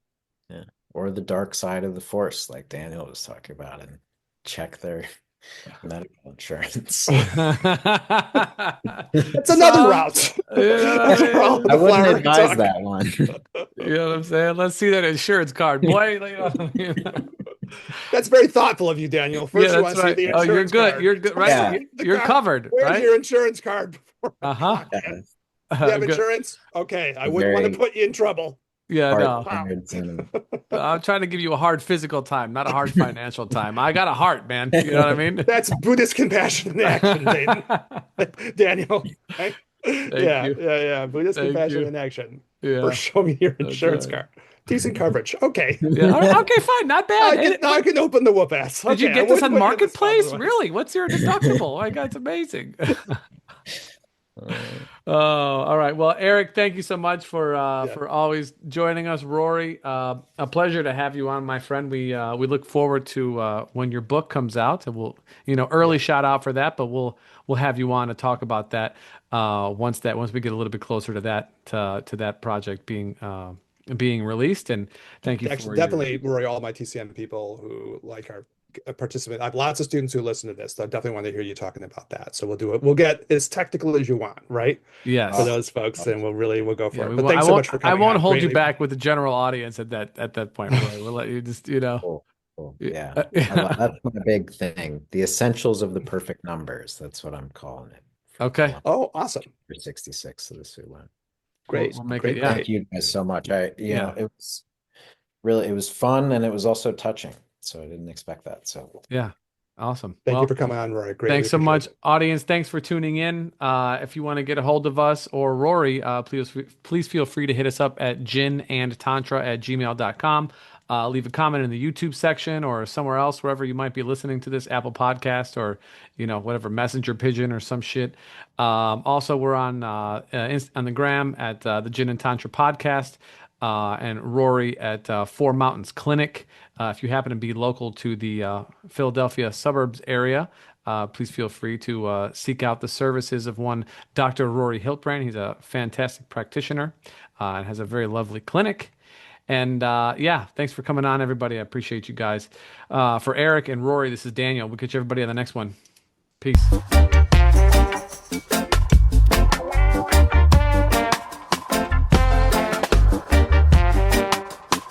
yeah, or the dark side of the force, like Daniel was talking about, and check their medical insurance. That's another Some, route. you know what That's where I all mean? I the wouldn't flowery advise talk. that one. You know what I'm saying? Let's see that insurance card, boy. You know what I mean? That's very thoughtful of you, Daniel. Yeah, First, you that's want to see right. the Oh, you're insurance good. card. You're good, right? Toss Yeah, me the You're card. covered, Where's right? your insurance card before I Uh-huh. clock in? yeah. You have Good. insurance? Okay, I A wouldn't want to very put you in trouble. Yeah, no. Wow. hard-earned sentiment. I'm trying to give you a hard physical time, not a hard financial time. I got a heart, man. You know what I mean? That's Buddhist compassion in action, Dayton. Daniel. Right? Thank Yeah, you. yeah, yeah. Buddhist Thank compassion you. in action. Yeah, First, show me your that's insurance right. card. Decent coverage. Okay. Yeah. All right. Okay, fine. Not bad. I can open the whoop ass. Did you Okay, I get this wouldn't on put you in this spot Marketplace? otherwise. Really? What's your deductible? My God, it's amazing. Uh, Oh, all right. Well, Eric, thank you so much Yeah. for always joining us. Rory, a pleasure to have you on, my friend. We look forward to when your book comes out, and we'll early Yeah. shout out for that, but we'll have you on to talk about that once we get a little bit closer to that project being released. And thank you Actually, for your definitely, Rory, all my TCM people who like our participant. I have lots of students who listen to this. So I definitely want to hear you talking about that. So we'll do it. We'll get as technical as you want, right? For yes. oh, those folks, and we'll go Yeah, for it. we But won't, thanks so much for I coming won't on. hold you Greatly. back with the general audience at that point, Rory. We'll let you just cool, cool. Yeah. yeah. That's my big thing. The essentials of the perfect numbers. That's what I'm calling it Okay. Oh, awesome. for 66 of the Sulan. Great. We'll make it. Great, Yeah. Thank great. you guys so much. Yeah. It was fun, and it was also touching. So I didn't expect that. So Yeah. Awesome. Thank you Well, for coming on, Rory. Greatly thanks so appreciate much, it. audience. Thanks for tuning in. If you want to get a hold of us or Rory, please feel free to hit us up at ginandtantra@gmail.com. Leave a comment in the YouTube section or somewhere else, wherever you might be listening to this, Apple Podcast or whatever, Messenger Pigeon or some shit. Also, we're on the gram at the Gin and Tantra Podcast. And Rory at Four Mountains Clinic. If you happen to be local to the Philadelphia suburbs area, please feel free to seek out the services of one Dr. Rory Hiltbrand. He's a fantastic practitioner and has a very lovely clinic. And yeah, thanks for coming on, everybody. I appreciate you guys. For Eric and Rory, this is Daniel. We'll catch everybody on the next one. Peace.